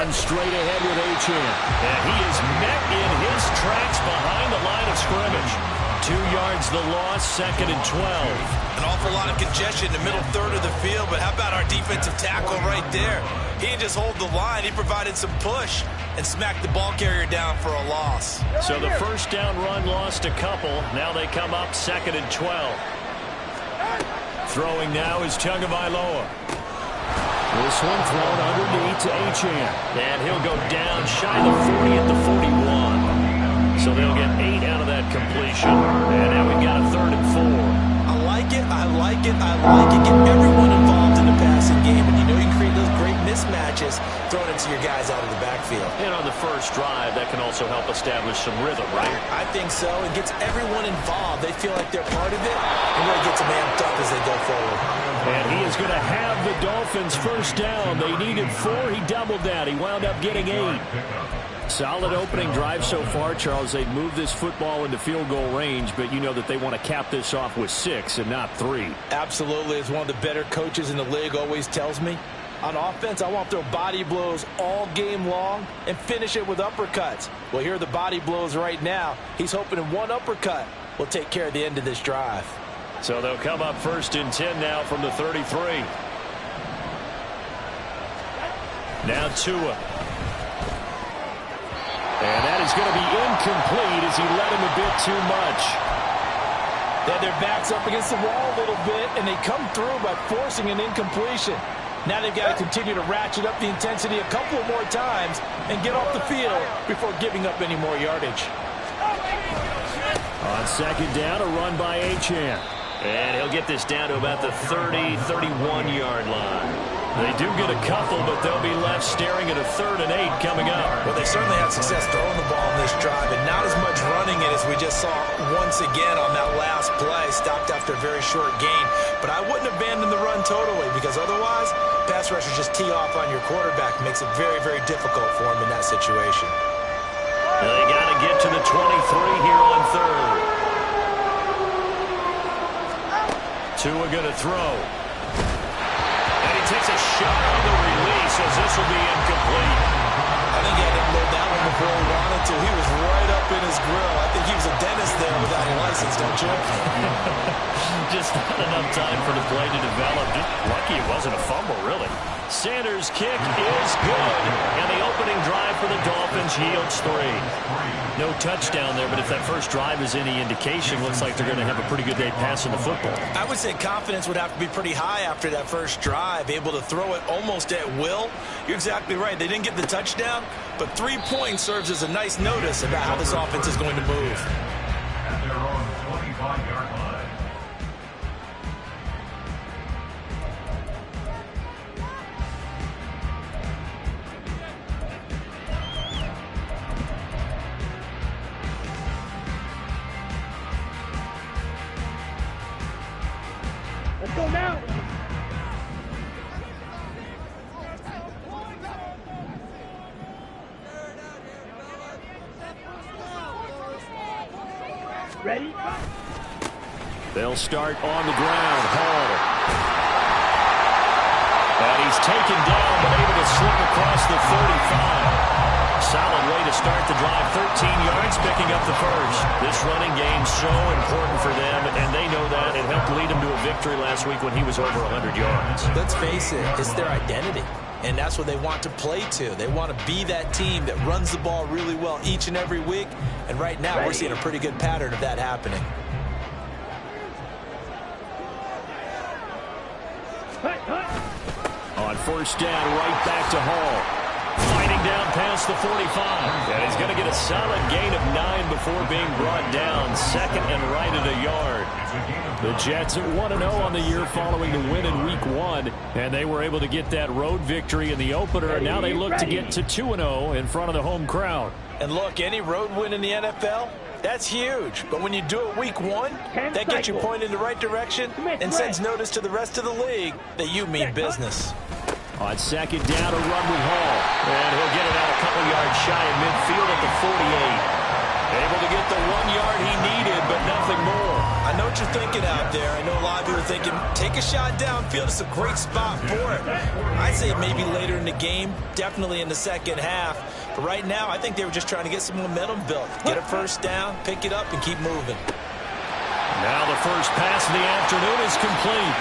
run straight ahead with Achane. And he is met in his tracks behind the line of scrimmage. 2 yards the loss, 2nd and 12. An awful lot of congestion in the middle third of the field, but how about our defensive tackle right there? He didn't just hold the line, he provided some push and smacked the ball carrier down for a loss. So the first down run lost a couple. Now they come up 2nd and 12. Throwing now is Tagovailoa. This one thrown underneath to Achane. And he'll go down shy of the 40 at the 41. So they'll get 8 out of that completion. And now we've got a 3rd and 4. I like it, I like it, I like it. Get everyone involved in the passing game. And you know you can create those great mismatches throwing it to your guys out of the backfield. And on the first drive, that can also help establish some rhythm, right? I think so. It gets everyone involved. They feel like they're part of it. And really gets them amped up as they go forward. And he is going to have the Dolphins first down. They needed 4. He doubled that. He wound up getting 8. Solid opening drive so far, Charles. They've moved this football into field goal range, but you know that they want to cap this off with 6 and not 3. Absolutely. As one of the better coaches in the league always tells me, on offense, I want to throw body blows all game long and finish it with uppercuts. Well, here are the body blows right now. He's hoping in one uppercut will take care of the end of this drive. So they'll come up 1st and 10 now from the 33. Now Tua. And that is going to be incomplete as he led him a bit too much. They had their backs up against the wall a little bit, and they come through by forcing an incompletion. Now they've got to continue to ratchet up the intensity a couple more times and get off the field before giving up any more yardage. On 2nd down, a run by Achane. And he'll get this down to about the 30, 31-yard line. They do get a couple, but they'll be left staring at a 3rd and 8 coming up. Well, they certainly had success throwing the ball in this drive, and not as much running it as we just saw once again on that last play. Stopped after a very short gain. But I wouldn't abandon the run totally, because otherwise, pass rushers just tee off on your quarterback. It makes it very, very difficult for him in that situation. They got to get to the 23 here on 3rd. Tua going to throw. And he takes a shot on the release as this will be incomplete. I think he had to load that one before he wanted to. He was right up in his grill. I think he was a dentist there without a license, don't you? Just not enough time for the play to develop. Just lucky it wasn't a fumble, really. Sanders' kick is good. And the opening drive for the Dolphins yields 3. No touchdown there, but if that first drive is any indication, looks like they're going to have a pretty good day passing the football. I would say confidence would have to be pretty high after that first drive, able to throw it almost at will. You're exactly right. They didn't get the touchdown, but 3 points serves as a nice notice about how this offense is going to move. At their own 25-yard line. Let's go now. Ready? They'll start on the ground. Hall. And he's taken down, but able to slip across the 35. Solid way to start the drive. 13 yards, picking up the first. This running game so important for them, and they know that. It helped lead them to a victory last week when he was over 100 yards. Let's face it, it's their identity, and that's what they want to play to. They want to be that team that runs the ball really well each and every week, and right now we're seeing a pretty good pattern of that happening. On 1st down, right back to Hall. Fighting down past the 45. And he's going to get a solid gain of 9 before being brought down. 2nd and right at a yard. The Jets at 1-0 on the year following the win in Week 1. And they were able to get that road victory in the opener. And now they look to get to 2-0 in front of the home crowd. And look, any road win in the NFL, that's huge. But when you do it Week 1, that gets you pointed in the right direction and sends notice to the rest of the league that you mean business. On 2nd down, a run with Hall. And he'll get it out a couple yards shy of midfield at the 48. Able to get the 1 yard he needed, but nothing more. I know what you're thinking out there. I know a lot of you are thinking, take a shot downfield. It's a great spot for it. I'd say maybe later in the game, definitely in the second half. But right now, I think they were just trying to get some momentum built. Get a first down, pick it up, and keep moving. Now the first pass of the afternoon is complete.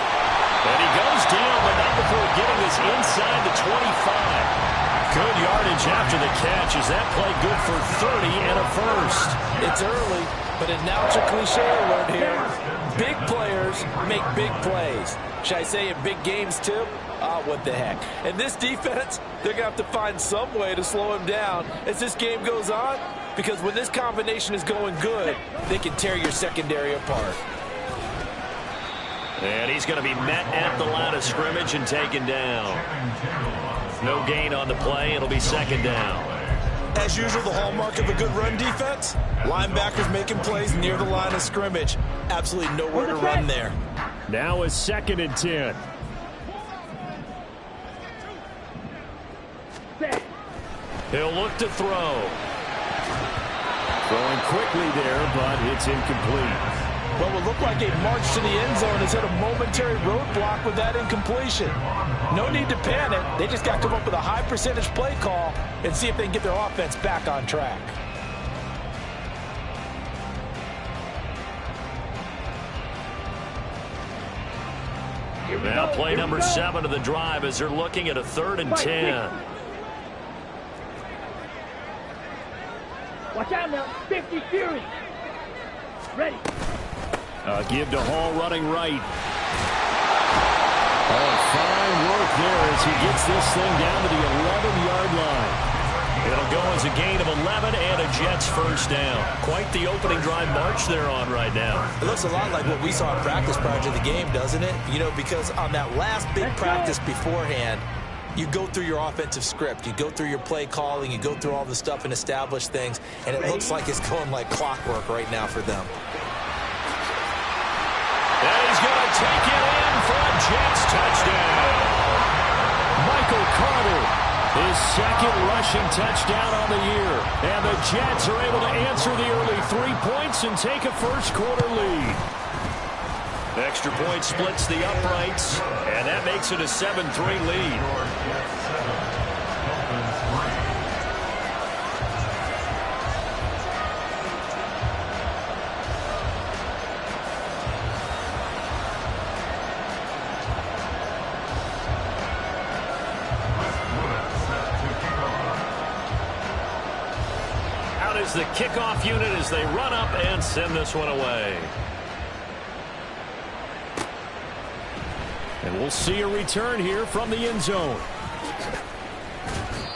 And he goes down, but not before getting this inside the 25. Good yardage after the catch. Is that play good for 30 and a first? It's early, but now it's a cliche alert here. Big players make big plays. Should I say in big games too? What the heck. And this defense, they're going to have to find some way to slow him down as this game goes on, because when this combination is going good, they can tear your secondary apart. And he's going to be met at the line of scrimmage and taken down. No gain on the play. It'll be second down. As usual, the hallmark of a good run defense, linebackers making plays near the line of scrimmage. Absolutely nowhere to run there. Now is 2nd and 10. He'll look to throw. Throwing quickly there, but it's incomplete. What would look like a march to the end zone has hit a momentary roadblock with that incompletion. No need to panic. They just got to come up with a high percentage play call and see if they can get their offense back on track. Now play number 7 of the drive as they're looking at a 3rd and 10. Watch out now. 50 Fury. Ready. Give to Hall running right. Oh, fine work there as he gets this thing down to the 11-yard line. It'll go as a gain of 11 and a Jets first down. Quite the opening drive march they're on right now. It looks a lot like what we saw in practice prior to the game, doesn't it? You know, because on that last big practice beforehand, you go through your offensive script, you go through your play calling, you go through all the stuff and establish things, and it looks like it's going like clockwork right now for them. And he's going to take it in for a Jets touchdown. Michael Carter, his 2nd rushing touchdown on the year. And the Jets are able to answer the early 3 points and take a first-quarter lead. Extra point splits the uprights, and that makes it a 7-3 lead. The kickoff unit as they run up and send this one away. And we'll see a return here from the end zone.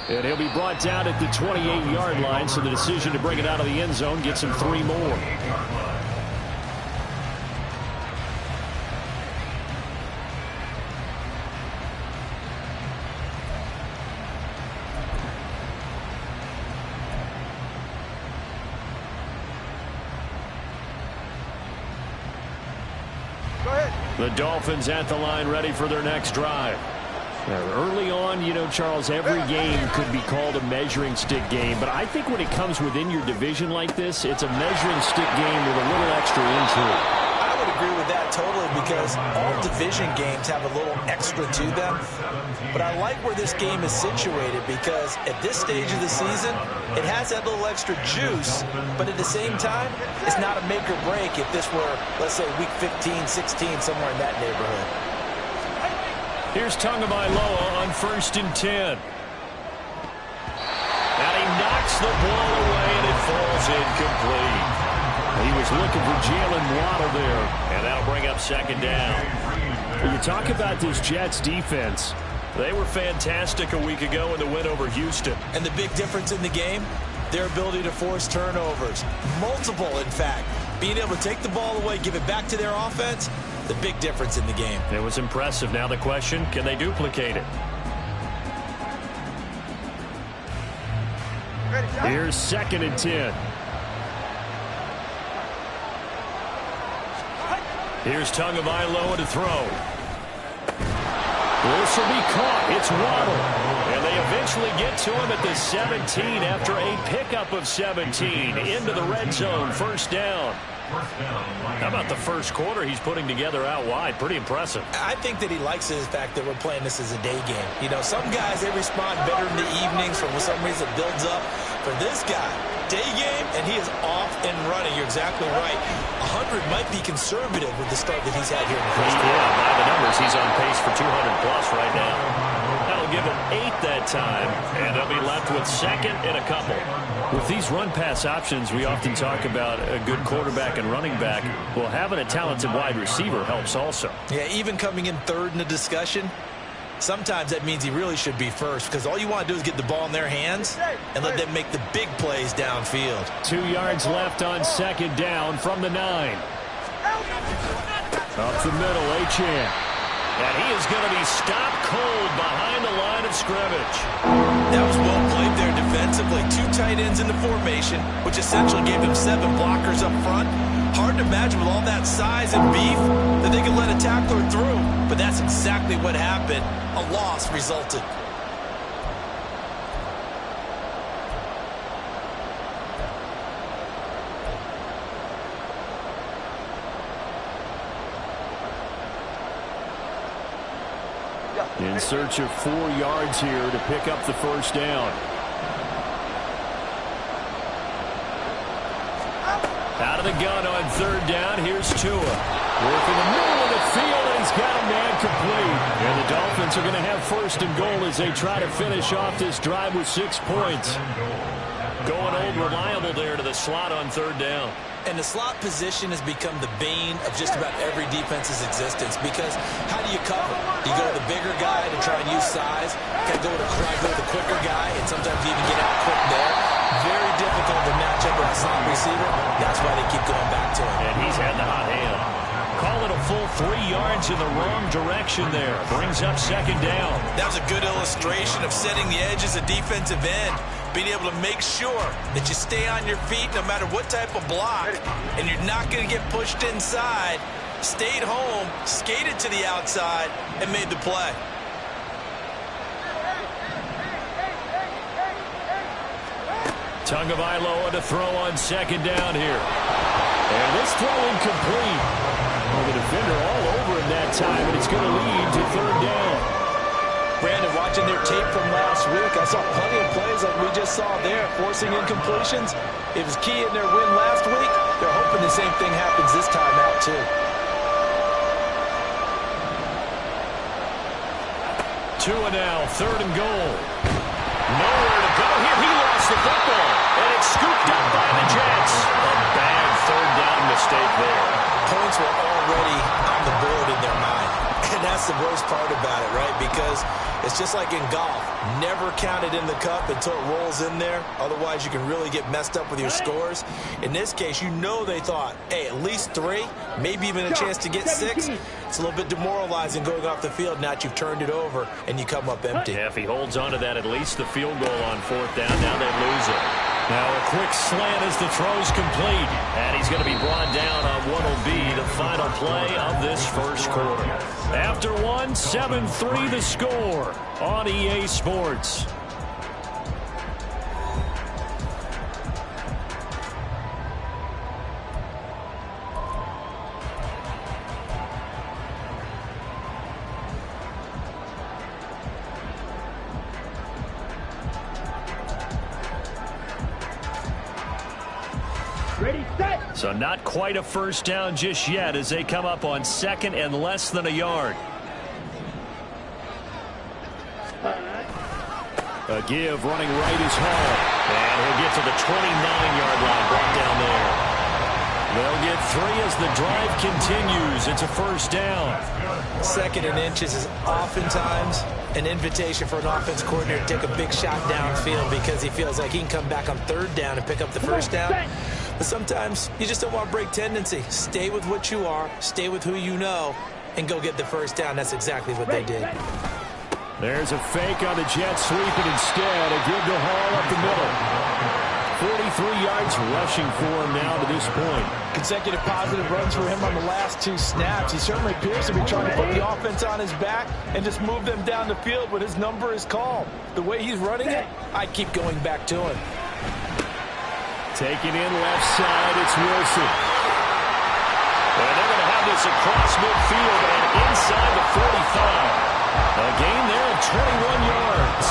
And he'll be brought down at the 28-yard line, so the decision to bring it out of the end zone gets him 3 more. The Dolphins at the line ready for their next drive. Now, early on, you know, Charles, every game could be called a measuring stick game. But I think when it comes within your division like this, it's a measuring stick game with a little extra intrigue. I would agree with that totally, because all division games have a little extra to them. But I like where this game is situated, because at this stage of the season, it has that little extra juice, but at the same time, it's not a make or break if this were, let's say, week 15, 16, somewhere in that neighborhood. Here's Tagovailoa on 1st and 10. And he knocks the ball away, and it falls incomplete. He was looking for Jalen Waddle there, and that'll bring up 2nd down. When you talk about this Jets defense, they were fantastic a week ago in the win over Houston. And the big difference in the game, their ability to force turnovers. Multiple, in fact. Being able to take the ball away, give it back to their offense, the big difference in the game. It was impressive. Now the question, can they duplicate it? Here's 2nd and 10. Here's Tagovailoa to throw. This will be caught. It's Waddle. And they have eventually get to him at the 17 after a pickup of 17 into the red zone. First down. How about the first quarter he's putting together out wide? Pretty impressive. I think that he likes the fact that we're playing this as a day game. You know, some guys, they respond better in the evenings. For some reason, it builds up. For this guy, day game, and he is off and running. You're exactly right. 100 might be conservative with the start that he's had here in the first quarter. Yeah, by the numbers, he's on pace for 200-plus right now. That'll give him 8 that time, and they'll be left with second and a couple. With these run-pass options, we often talk about a good quarterback and running back. Well, having a talented wide receiver helps also. Yeah, even coming in third in the discussion, sometimes that means he really should be first, because all you want to do is get the ball in their hands and let them make the big plays downfield. 2 yards left on second down from the 9. Up the middle, Achane. And he is going to be stopped cold behind the line of scrimmage. That was well played there defensively. 2 tight ends in the formation, which essentially gave them 7 blockers up front. Hard to imagine with all that size and beef that they could let a tackler through. But that's exactly what happened. A loss resulted. In search of 4 yards here to pick up the first down. Out of the gun on third down. Here's Tua. Working the middle of the field, and he's got a man complete. And the Dolphins are going to have first and goal as they try to finish off this drive with 6 points. Going old reliable there to the slot on third down. And the slot position has become the bane of just about every defense's existence, because how do you cover? Do you go to the bigger guy to try and use size? Can I go to the quicker guy and sometimes even get out quick there? Very difficult to match up with a slot receiver. That's why they keep going back to him. And he's had the hot hand. Call it a full 3 yards in the wrong direction there. Brings up second down. That was a good illustration of setting the edge as a defensive end. Being able to make sure that you stay on your feet no matter what type of block, and you're not going to get pushed inside. Stayed home, skated to the outside, and made the play. Tagovailoa to throw on second down here. And this throw incomplete. Well, the defender all over him that time, and it's going to lead to third down. Brandon, watching their tape from last week, I saw plenty of plays like we just saw there, forcing incompletions. It was key in their win last week. They're hoping the same thing happens this time out, too. Tua now, third and goal. Nowhere to go here. He lost the football, and it's scooped up by the Jets. A bad third down mistake there. Points were already on the board in their mind. And that's the worst part about it, right? Because it's just like in golf. Never count it in the cup until it rolls in there. Otherwise, you can really get messed up with your scores. In this case, you know they thought, hey, at least 3, maybe even a chance to get 6. It's a little bit demoralizing going off the field now that you've turned it over and you come up empty. Yeah, if he holds on to that, at least the field goal on fourth down, now they lose it. Now a quick slant as the throw's complete. And he's going to be brought down on what will be the final play of this first quarter. After 1, 7-3 the score on EA Sports. Ready, set. So not quite a first down just yet as they come up on second and less than a yard. A give running right is Hall. And he'll get to the 29-yard line, brought down there. They'll get 3 as the drive continues. It's a first down. Second and inches is oftentimes an invitation for an offense coordinator to take a big shot downfield because he feels like he can come back on third down and pick up the first down. But sometimes you just don't want to break tendency. Stay with what you are, stay with who you know, and go get the first down. That's exactly what they did. There's a fake on the Jets, sweep it instead. A give to Hall up the middle. 43 yards rushing for him now to this point. Consecutive positive runs for him on the last 2 snaps. He certainly appears to be trying to put the offense on his back and just move them down the field when his number is called. The way he's running it, I keep going back to him. Taking in left side, it's Wilson. And they're going to have this across midfield and inside the 45. A gain there of 21 yards.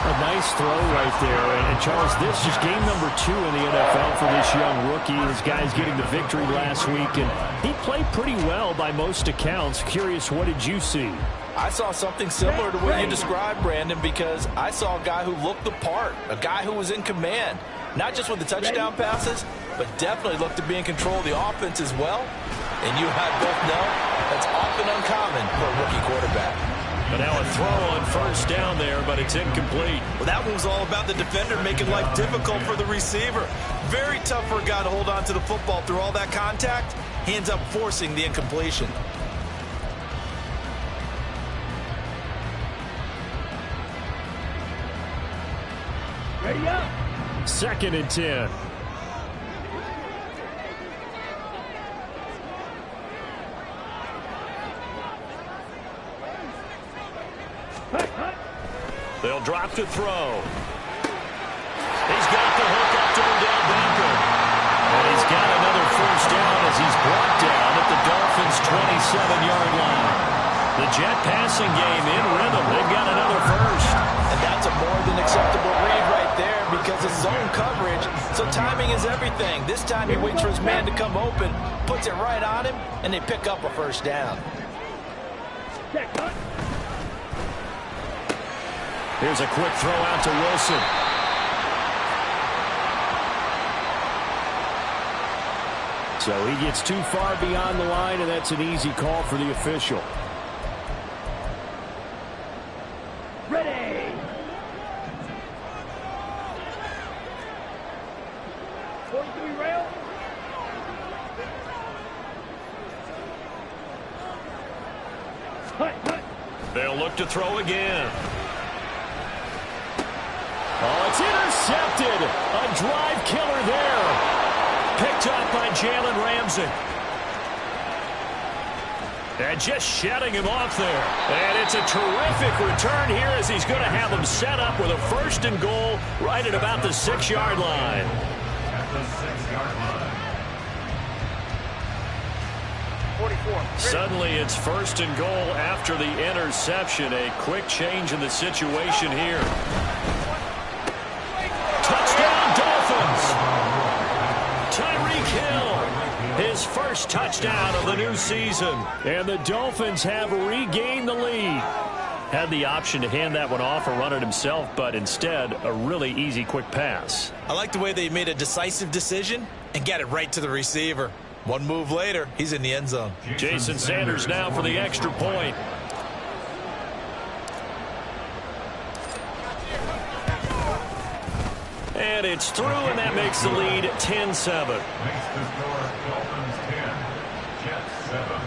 A nice throw right there. And Charles, this is game number 2 in the NFL for this young rookie. His guys getting the victory last week, and he played pretty well by most accounts. Curious, what did you see? I saw something similar to what you described, Brandon, because I saw a guy who looked the part, a guy who was in command, not just with the touchdown passes, but definitely looked to be in control of the offense as well. And you and I both know that's often uncommon for a rookie quarterback. But now a throw on first down there, but it's incomplete. Well, that one was all about the defender making life difficult for the receiver. Very tough for a guy to hold on to the football through all that contact. He ends up forcing the incompletion. Ready up. 2nd and 10. They'll drop to throw. He's got the hook up to Odell Beckham. And he's got another first down as he's brought down at the Dolphins' 27-yard line. The Jet passing game in rhythm. They've got another first. And that's a more than acceptable read right there because it's zone coverage, so timing is everything. This time he waits for his man to come open, puts it right on him, and they pick up a first down. Here's a quick throw out to Wilson. So he gets too far beyond the line, and that's an easy call for the official. Ready. 43 rail. Hut. They'll look to throw again. Oh, it's intercepted. A drive killer there. Picked up by Jalen Ramsey. And just shutting him off there. And it's a terrific return here as he's going to have them set up with a 1st and goal right at about the 6-yard line. At the 6-yard line. 44. Suddenly it's 1st and goal after the interception. A quick change in the situation here. Touchdown Dolphins! Tyreek Hill, his first touchdown of the new season. And the Dolphins have regained the lead. Had the option to hand that one off or run it himself, but instead a really easy quick pass. I like the way they made a decisive decision and get it right to the receiver. One move later, he's in the end zone. Jason Sanders now for the extra point. And it's through, and that makes the lead 10-7. Makes the score Dolphins 10, Jets 7.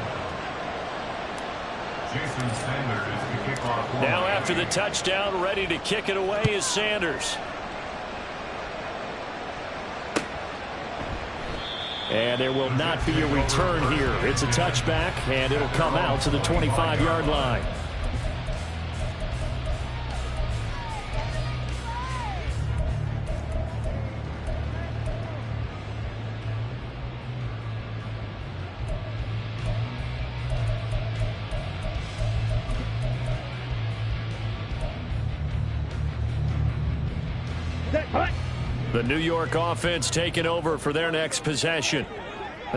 Jason Sanders is the kickoff. Now after the touchdown, ready to kick it away is Sanders. And there will not be a return here. It's a touchback, and it'll come out to the 25-yard line. The New York offense taking over for their next possession.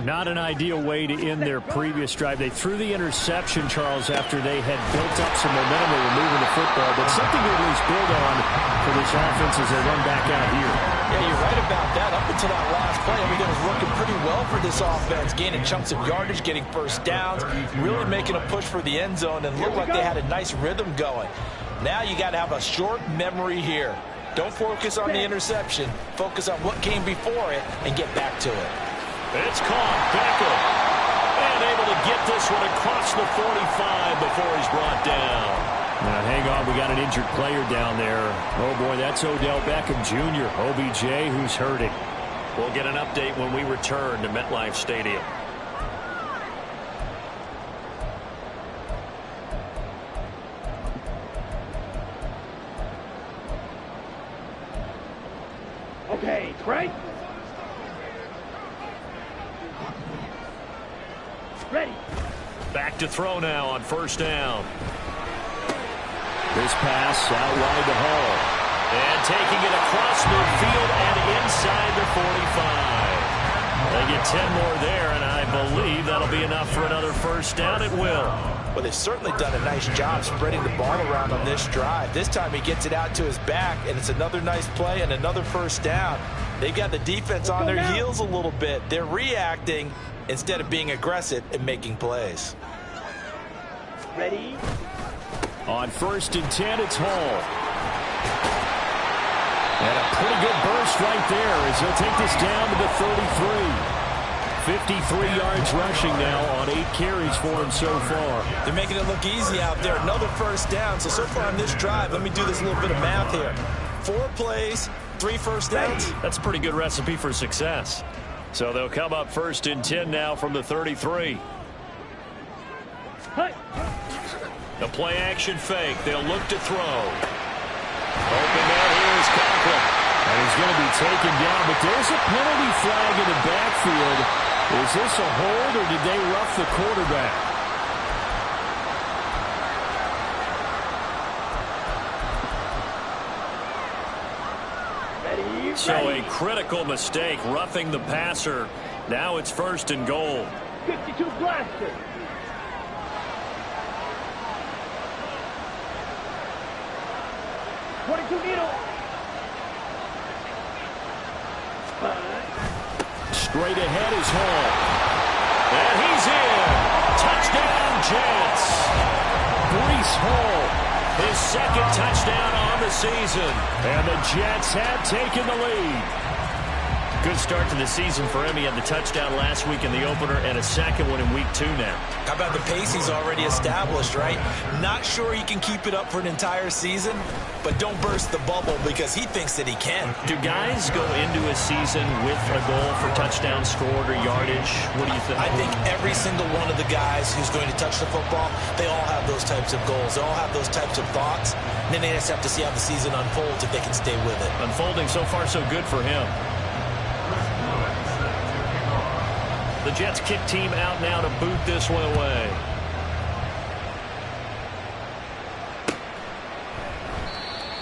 Not an ideal way to end their previous drive. They threw the interception, Charles, after they had built up some momentum. They were moving the football, but something to at least build on for this offense as they run back out here. Yeah, you're right about that. Up until that last play, everything was working pretty well for this offense, gaining chunks of yardage, getting first downs, really making a push for the end zone, and looked like they had a nice rhythm going. Now you got to have a short memory here. Don't focus on the interception. Focus on what came before it and get back to it. It's caught. Beckham. And able to get this one across the 45 before he's brought down. Now, hang on, we got an injured player down there. Oh, boy, that's Odell Beckham Jr., OBJ, who's hurting. We'll get an update when we return to MetLife Stadium. Okay, right? Ready. Back to throw now on first down. This pass out wide to Hall. And taking it across midfield and inside the 45. They get 10 more there, and I believe that'll be enough for another first down. It will. Well, they've certainly done a nice job spreading the ball around on this drive. This time he gets it out to his back, and it's another nice play and another first down. They've got the defense on their heels a little bit. They're reacting instead of being aggressive and making plays. Ready. On first and 10, it's Hall. And a pretty good burst right there as he'll take this down to the 33. 53 yards rushing now on 8 carries for him so far. They're making it look easy out there. Another first down. So far on this drive, let me do this little bit of math here. 4 plays, 3 first downs. That's a pretty good recipe for success. So they'll come up first and 10 now from the 33. Hey. The play action fake. They'll look to throw. Open out here is Conklin. And he's going to be taken down, but there's a penalty flag in the backfield. Is this a hold or did they rough the quarterback? Ready. So a critical mistake, roughing the passer. Now it's first and goal. 52 blaster. Straight ahead is Hall. And he's in. Touchdown, Jets. Breece Hall, his second touchdown on the season. And the Jets have taken the lead. Good start to the season for him. He had the touchdown last week in the opener and a second one in week 2 now. How about the pace he's already established, right? Not sure he can keep it up for an entire season, but don't burst the bubble because he thinks that he can. Do guys go into a season with a goal for touchdowns scored or yardage? What do you think? I think every single one of the guys who's going to touch the football, they all have those types of goals. They all have those types of thoughts. And then they just have to see how the season unfolds if they can stay with it. Unfolding so far so good for him. The Jets kick team out now to boot this one away.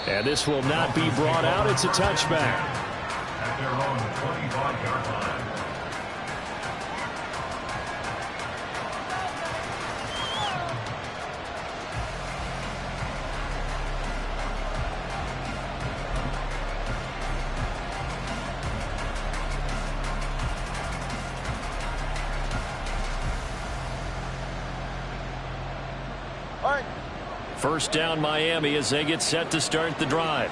And this will not be brought out. It's a touchback. At their own 25-yard line. First down Miami as they get set to start the drive.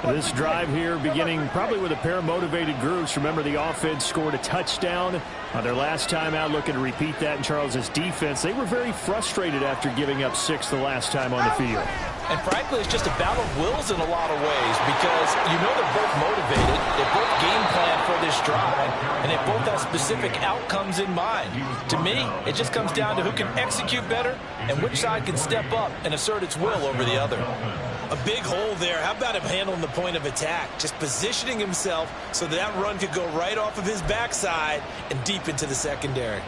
This drive here beginning probably with a pair of motivated groups. Remember, the offense scored a touchdown on their last time out, looking to repeat that in Charles's defense. They were very frustrated after giving up 6 the last time on the field. And frankly, it's just a battle of wills in a lot of ways because you know they're both motivated. They both game plan for this drive, and they both have specific outcomes in mind. To me, it just comes down to who can execute better and which side can step up and assert its will over the other. A big hole there. How about him handling the point of attack? Just positioning himself so that run could go right off of his backside and deep into the secondary.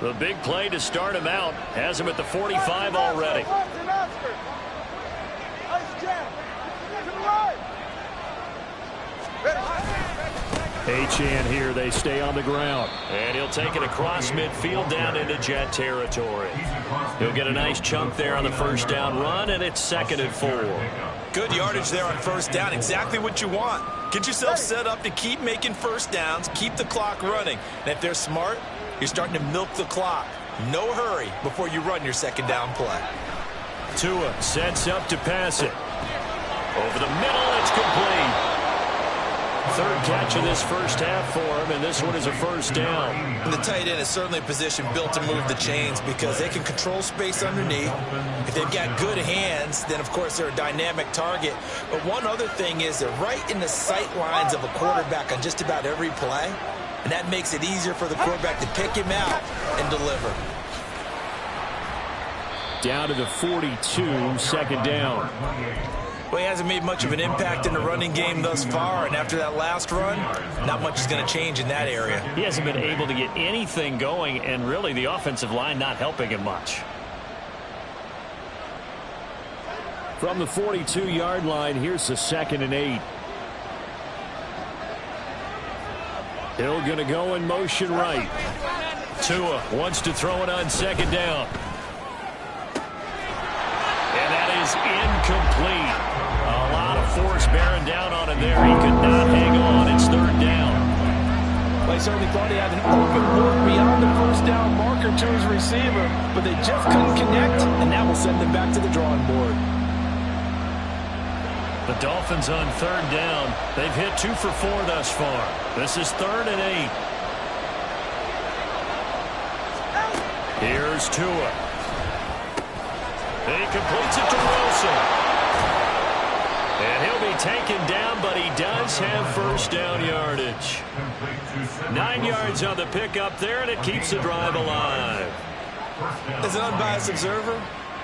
The big play to start him out has him at the 45 already. Achane here. They stay on the ground. And he'll take it across midfield down into Jet territory. He'll get a nice chunk there on the first down run, and it's 2nd and 4. Good yardage there on first down. Exactly what you want. Get yourself set up to keep making first downs, keep the clock running. And if they're smart, you're starting to milk the clock. No hurry before you run your second down play. Tua sets up to pass it. Over the middle, it's complete. third catch of this first half for him, and this one is a first down. And the tight end is certainly a position built to move the chains because they can control space underneath. If they've got good hands, then, of course, they're a dynamic target. But one other thing is they're right in the sight lines of a quarterback on just about every play, and that makes it easier for the quarterback to pick him out and deliver. Down to the 42, second down. Well, he hasn't made much of an impact in the running game thus far, and after that last run, not much is going to change in that area. He hasn't been able to get anything going, and really the offensive line not helping him much. From the 42-yard line, here's the 2nd and 8. Hill going to go in motion right. Tua wants to throw it on second down. And that is incomplete. A lot of force bearing down on him there. He could not hang on. It's third down. Well, he certainly thought he had an open look beyond the first down marker to his receiver, but they just couldn't connect, and that will send them back to the drawing board. The Dolphins on third down. They've hit 2 for 4 thus far. This is 3rd and 8. Here's Tua. He completes it to Wilson. And he'll be taken down, but he does have first down yardage. 9 yards on the pickup there, and it keeps the drive alive. As an unbiased observer,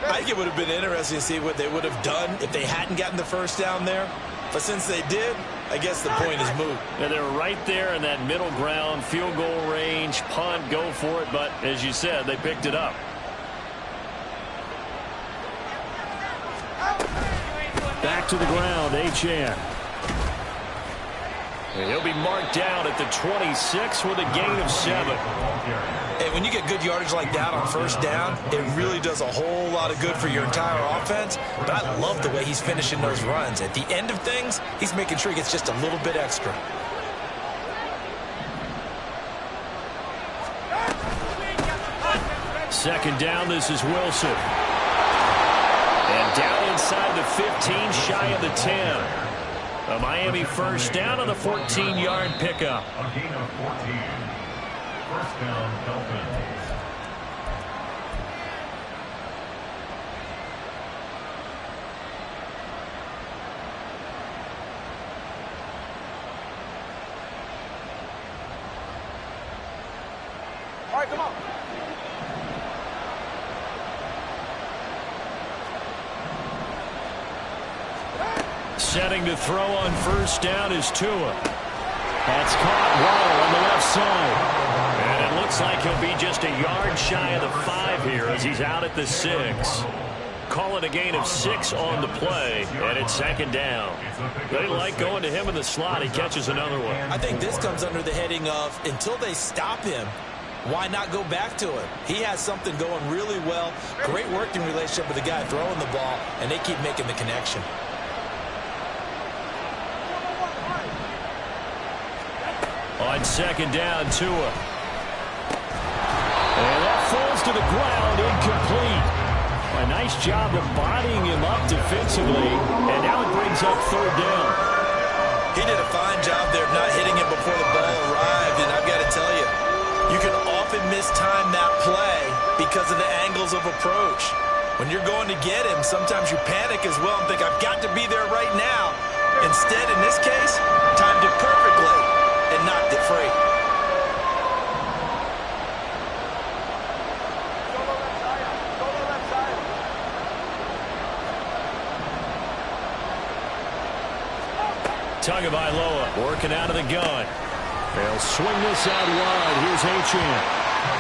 I think it would have been interesting to see what they would have done if they hadn't gotten the first down there. But since they did, I guess the point is moot. And they're right there in that middle ground, field goal range, punt, go for it. But as you said, they picked it up. Back to the ground, Achane. And he'll be marked down at the 26 with a gain of 7. And when you get good yardage like that on first down, it really does a whole lot of good for your entire offense. But I love the way he's finishing those runs. At the end of things, he's making sure he gets just a little bit extra. Second down, this is Wilson. And down inside the 15, shy of the 10. A Miami first down on the 14-yard pickup. A gain of 14. First down, Dolphins. All right, come on. Setting to throw on first down is Tua. That's caught well on the left side. And it looks like he'll be just a yard shy of the 5 here as he's out at the 6. Call it a gain of 6 on the play, and it's second down. They like going to him in the slot. He catches another one. I think this comes under the heading of until they stop him, why not go back to it? He has something going really well. Great working relationship with the guy throwing the ball, and they keep making the connection. On second down, Tua. And that falls to the ground, incomplete. A nice job of bodying him up defensively, and now it brings up third down. He did a fine job there of not hitting him before the ball arrived, and I've got to tell you, you can often mistime that play because of the angles of approach. When you're going to get him, sometimes you panic as well and think, I've got to be there right now. Instead, in this case, timed it perfectly and knocked it free. Tagovailoa working out of the gun. They'll swing this out wide. Here's Achane.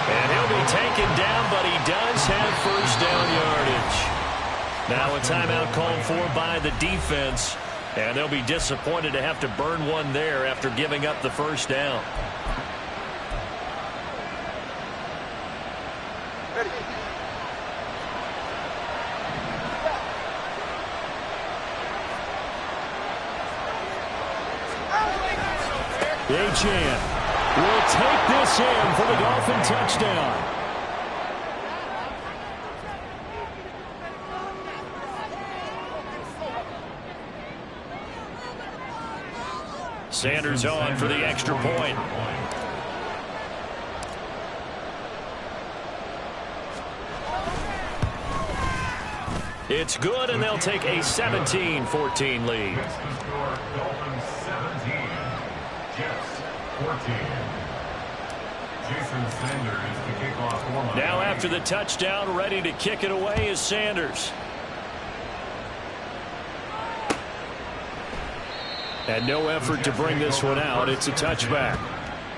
And he'll be taken down, but he does have first down yardage. Now a timeout called for by the defense. And they'll be disappointed to have to burn one there after giving up the first down. Achane will take this in for the Dolphin touchdown. Sanders on for the extra point. It's good, and they'll take a 17-14 lead. Dolphins 17, Jets 14. Jason Sanders to kick off warm-up. Now after the touchdown, ready to kick it away is Sanders. And no effort to bring this one out. It's a touchback.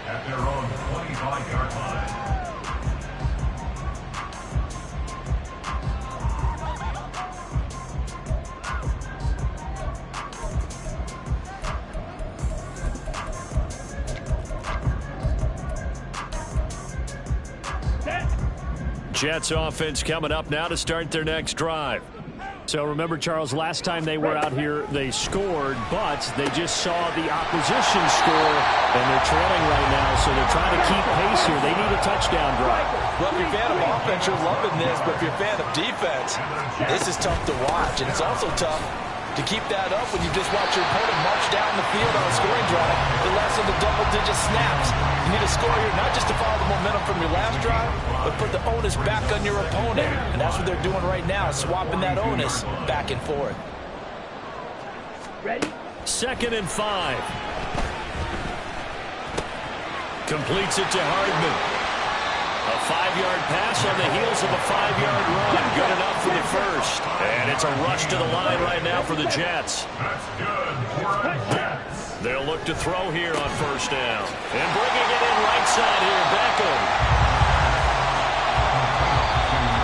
At their own 25-yard line. Jets offense coming up now to start their next drive. So remember, Charles, last time they were out here, they scored, but they just saw the opposition score, and they're trailing right now, so they're trying to keep pace here. They need a touchdown drive. Well, if you're a fan of offense, you're loving this, but if you're a fan of defense, this is tough to watch, and it's also tough to keep that up when you just watch your opponent march down the field on a scoring drive. They're less than the double-digit snaps. You need a score here, not just to follow the momentum from your last drive, but put the onus back on your opponent. And that's what they're doing right now, swapping that onus back and forth. Ready? 2nd and 5. Completes it to Hardman. A 5-yard pass on the heels of a 5-yard run. Good enough for the first. And it's a rush to the line right now for the Jets. That's good for the Jets. They'll look to throw here on 1st down. And bringing it in right side here, Beckham.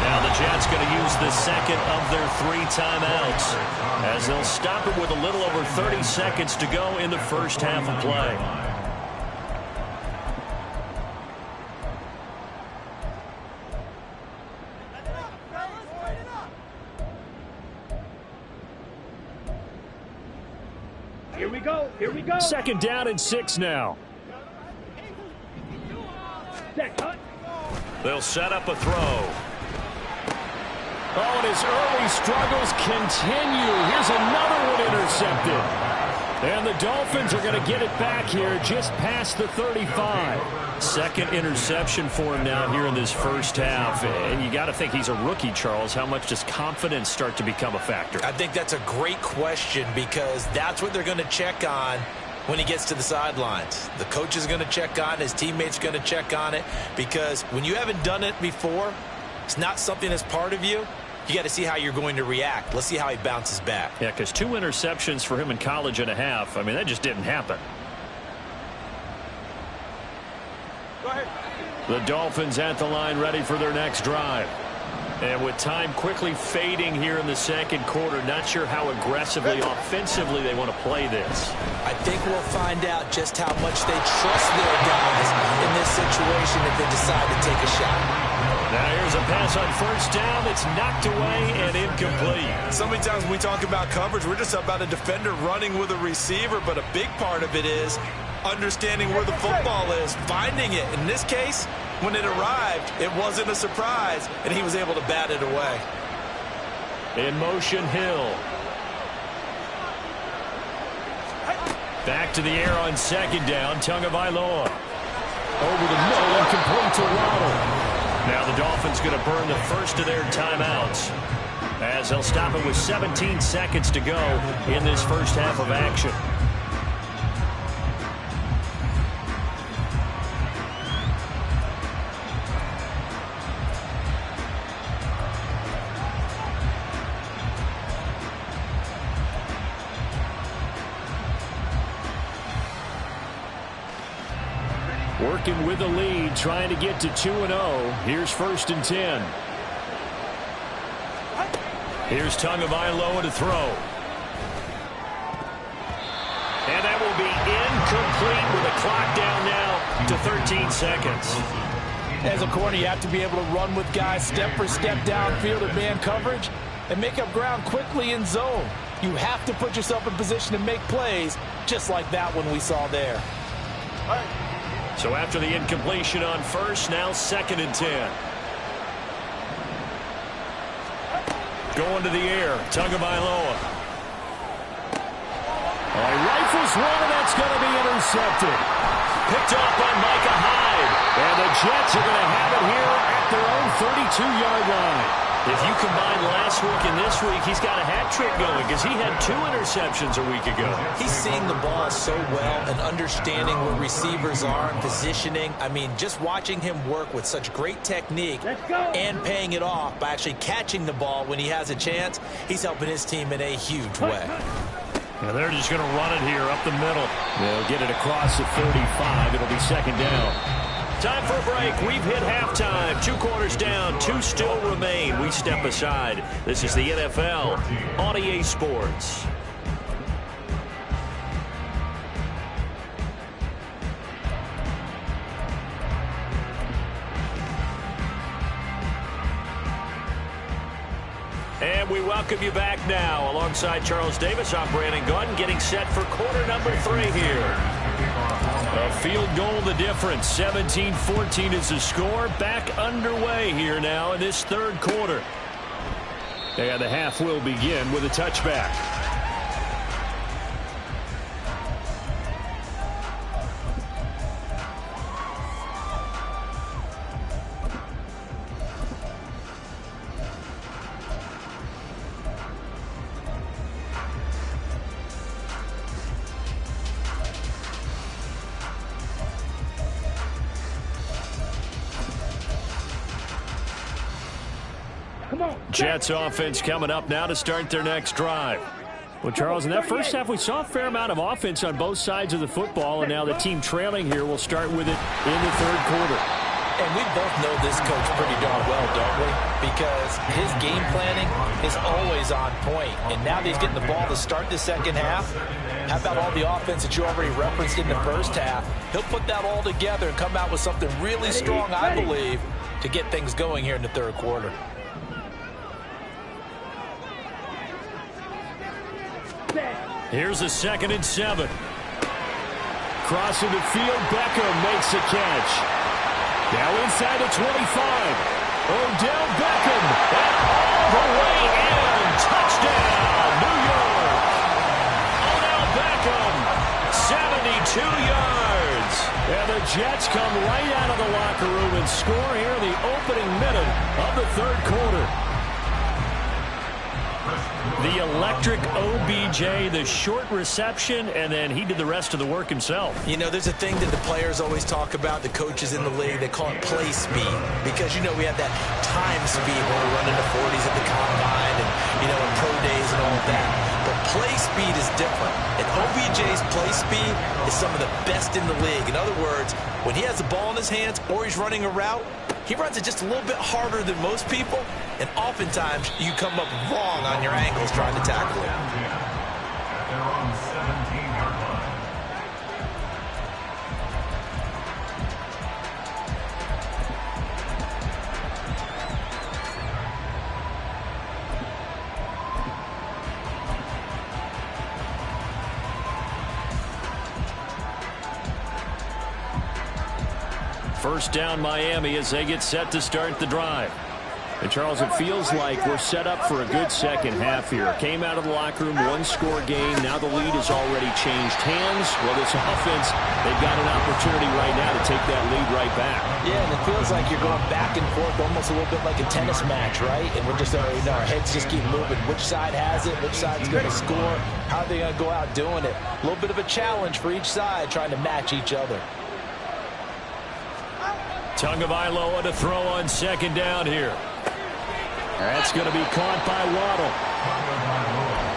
Now the Jets going to use the second of their 3 timeouts, as they'll stop it with a little over 30 seconds to go in the first half of play. Here we go. Here we go. 2nd down and 6 now. Set, cut. They'll set up a throw. Oh, and his early struggles continue. Here's another one intercepted. And the Dolphins are going to get it back here just past the 35. 2nd interception for him now here in this first half. And you got to think he's a rookie, Charles. How much does confidence start to become a factor? I think that's a great question, because that's what they're going to check on when he gets to the sidelines. The coach is going to check on it. His teammates are going to check on it, because when you haven't done it before, it's not something that's part of you. You got to see how you're going to react. Let's see how he bounces back. Yeah, because 2 interceptions for him in college and a half. I mean, that just didn't happen. Go ahead. The Dolphins at the line, ready for their next drive. And with time quickly fading here in the 2nd quarter, not sure how aggressively, offensively they want to play this. I think we'll find out just how much they trust their guys in this situation if they decide to take a shot. Now here's a pass on 1st down. It's knocked away and incomplete. So many times when we talk about coverage, we're just about a defender running with a receiver, but a big part of it is understanding where the football is, finding it. In this case, when it arrived, it wasn't a surprise, and he was able to bat it away. In motion, Hill. Back to the air on 2nd down, Tagovailoa. Over the middle and complete to Waddle. Now the Dolphins going to burn the first of their timeouts, as they'll stop it with 17 seconds to go in this first half of action. Working with the lead, trying to get to 2-0. Here's 1st and 10. Here's Tagovailoa to throw. And that will be incomplete with a clock down now to 13 seconds. As a corner, you have to be able to run with guys step for step downfield in man coverage and make up ground quickly in zone. You have to put yourself in position to make plays, just like that one we saw there. So after the incompletion on 1st, now 2nd and 10. Going to the air, Tagovailoa. He rifles fires one, and that's going to be intercepted. Picked off by Micah Hyde. And the Jets are going to have it here at their own 32-yard line. If you combine last week and this week, he's got a hat trick going because he had 2 interceptions a week ago. He's seeing the ball so well and understanding where receivers are and positioning. I mean, just watching him work with such great technique and paying it off by actually catching the ball when he has a chance, he's helping his team in a huge way. Now they're just going to run it here up the middle. They'll get it across at 35. It'll be second down. Time for a break. We've hit halftime. 2 quarters down. 2 still remain. We step aside. This is the NFL on EA Sports. And we welcome you back now. Alongside Charles Davis, I'm Brandon Gunn, getting set for quarter number 3 here. A field goal the difference. 17-14 is the score. Back underway here now in this third quarter. And the half will begin with a touchback. Jets offense coming up now to start their next drive. Well, Charles, in that first half, we saw a fair amount of offense on both sides of the football, and now the team trailing here will start with it in the third quarter. And we both know this coach pretty darn well, don't we? Because his game planning is always on point. And now that he's getting the ball to start the second half, how about all the offense that you already referenced in the first half? He'll put that all together and come out with something really strong, I believe, to get things going here in the third quarter. Here's a 2nd and 7. Crossing the field, Beckham makes a catch. Now inside the 25. Odell Beckham, and all the way in. Touchdown, New York. Odell Beckham, 72 yards. And the Jets come right out of the locker room and score here in the opening minute of the third quarter. The electric OBJ, the short reception, and then he did the rest of the work himself. You know, there's a thing that the players always talk about, the coaches in the league, they call it play speed. Because, you know, we have that time speed when we're running the 40s at the combine and, you know, in pro days and all of that. But play speed is different. And OBJ's play speed is some of the best in the league. In other words, when he has the ball in his hands or he's running a route, he runs it just a little bit harder than most people, and oftentimes you come up wrong on your angles trying to tackle it. They're on the 17-yard line. First down Miami as they get set to start the drive. And Charles, it feels like we're set up for a good second half here. Came out of the locker room, 1-score game. Now the lead has already changed hands. Well, this offense, they've got an opportunity right now to take that lead right back. Yeah, and it feels like you're going back and forth almost a little bit like a tennis match, right? And we're just, you know, our heads just keep moving. Which side has it? Which side's going to score? How are they going to go out doing it? A little bit of a challenge for each side trying to match each other. Tagovailoa to throw on second down here. That's going to be caught by Waddle.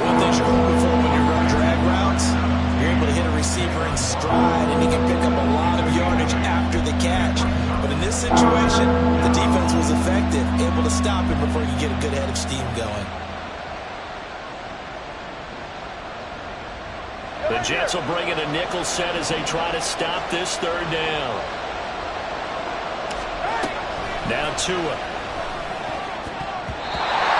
One thing you're hoping for when you're running drag routes, you're able to hit a receiver in stride, and he can pick up a lot of yardage after the catch. But in this situation, the defense was effective, able to stop him before he could get a good head of steam going. The Jets will bring in a nickel set as they try to stop this third down. Now Tua.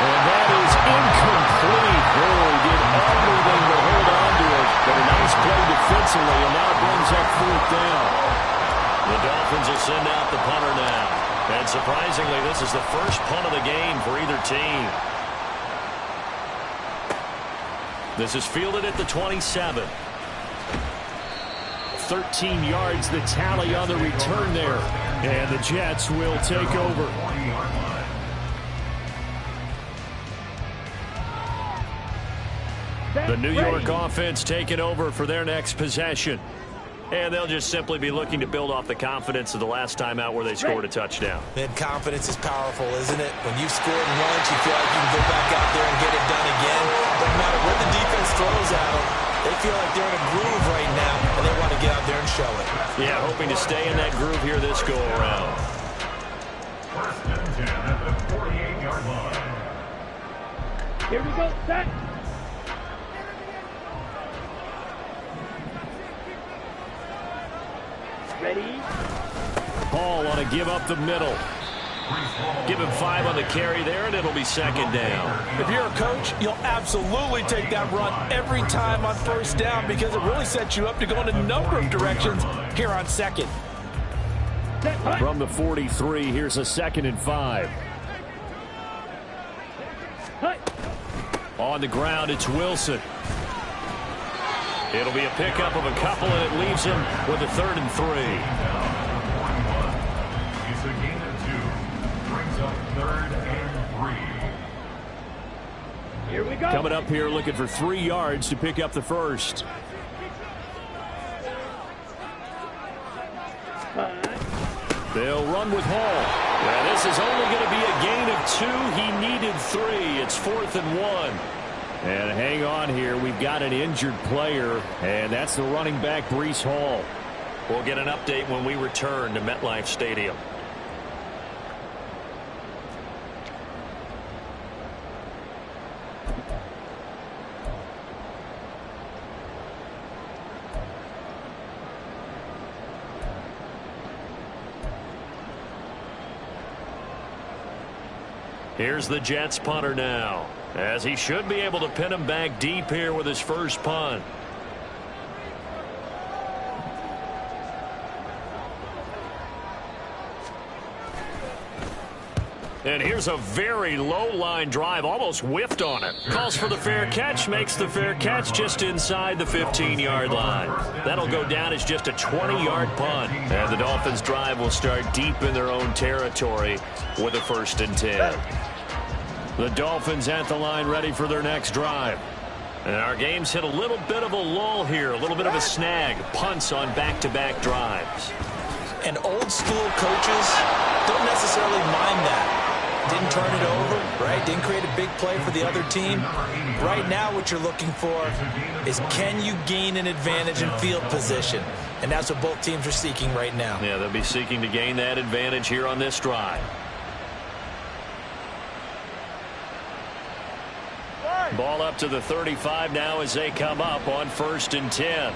And that is incomplete. Oh, he did everything to hold on to it. But a nice play defensively, and now it brings up fourth down. The Dolphins will send out the punter now. And surprisingly, this is the first punt of the game for either team. This is fielded at the 27. 13 yards, the tally on the return there. And the Jets will take over. The New York offense taking over for their next possession. And they'll just simply be looking to build off the confidence of the last time out where they scored a touchdown. And confidence is powerful, isn't it? When you've scored once, you feel like you can go back out there and get it done again. Doesn't matter what the defense throws at them. They feel like they're in a groove right now, and they want to get out there and show it. Yeah, hoping to stay in that groove here this go-around. First and 10 at the 48-yard line. Here we go, set. Ready? Hall on a give up the middle. Give him 5 on the carry there, and it'll be second down. If you're a coach, you'll absolutely take that run every time on first down because it really sets you up to go in a number of directions here on second. From the 43, here's a 2nd and 5. On the ground, it's Wilson. It'll be a pickup of a couple, and it leaves him with a 3rd and 3. It's a gain of 2. Brings up 3rd and 3. Here we go. Coming up here looking for 3 yards to pick up the first. They'll run with Hall. Well, this is only going to be a gain of 2. He needed 3. It's 4th and 1. And hang on here. We've got an injured player, and that's the running back, Breece Hall. We'll get an update when we return to MetLife Stadium. Here's the Jets punter now, as he should be able to pin him back deep here with his first punt. And here's a very low-line drive, almost whiffed on it. Calls for the fair catch, makes the fair catch just inside the 15-yard line. That'll go down as just a 20-yard punt. And the Dolphins' drive will start deep in their own territory with a 1st and 10. The Dolphins at the line ready for their next drive. And our game's hit a little bit of a lull here, a little bit of a snag. Punts on back-to-back drives. And old-school coaches don't necessarily mind that. Didn't turn it over, right? Didn't create a big play for the other team. Right now what you're looking for is, can you gain an advantage in field position? And that's what both teams are seeking right now. Yeah, they'll be seeking to gain that advantage here on this drive. Ball up to the 35 now as they come up on 1st and 10.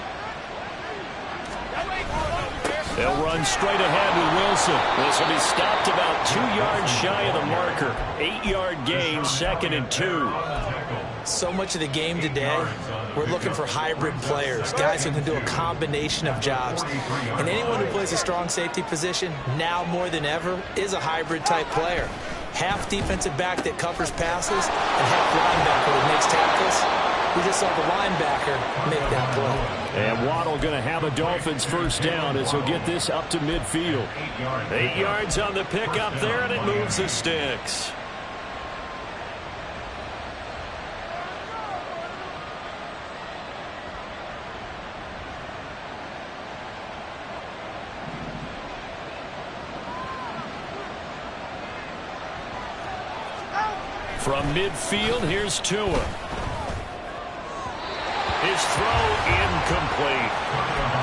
They'll run straight ahead with Wilson. This will be stopped about 2 yards shy of the marker. 8-yard gain, 2nd and 2. So much of the game today, we're looking for hybrid players, guys who can do a combination of jobs. And anyone who plays a strong safety position, now more than ever, is a hybrid type player. Half defensive back that covers passes and half linebacker that makes tackles. We just saw the linebacker make that play. And Waddle going to have a Dolphins first down as he'll get this up to midfield. 8 yards on the pickup there, and it moves the sticks. From midfield, here's Tua. His throw incomplete.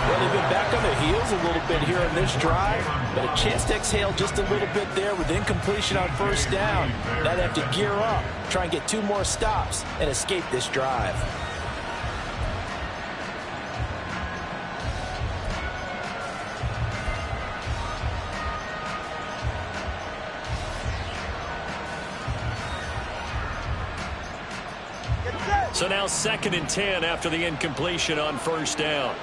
Well, they've been back on their heels a little bit here in this drive, but a chance to exhale just a little bit there with incompletion on first down. Now they have to gear up, try and get 2 more stops, and escape this drive. So now 2nd and 10 after the incompletion on first down.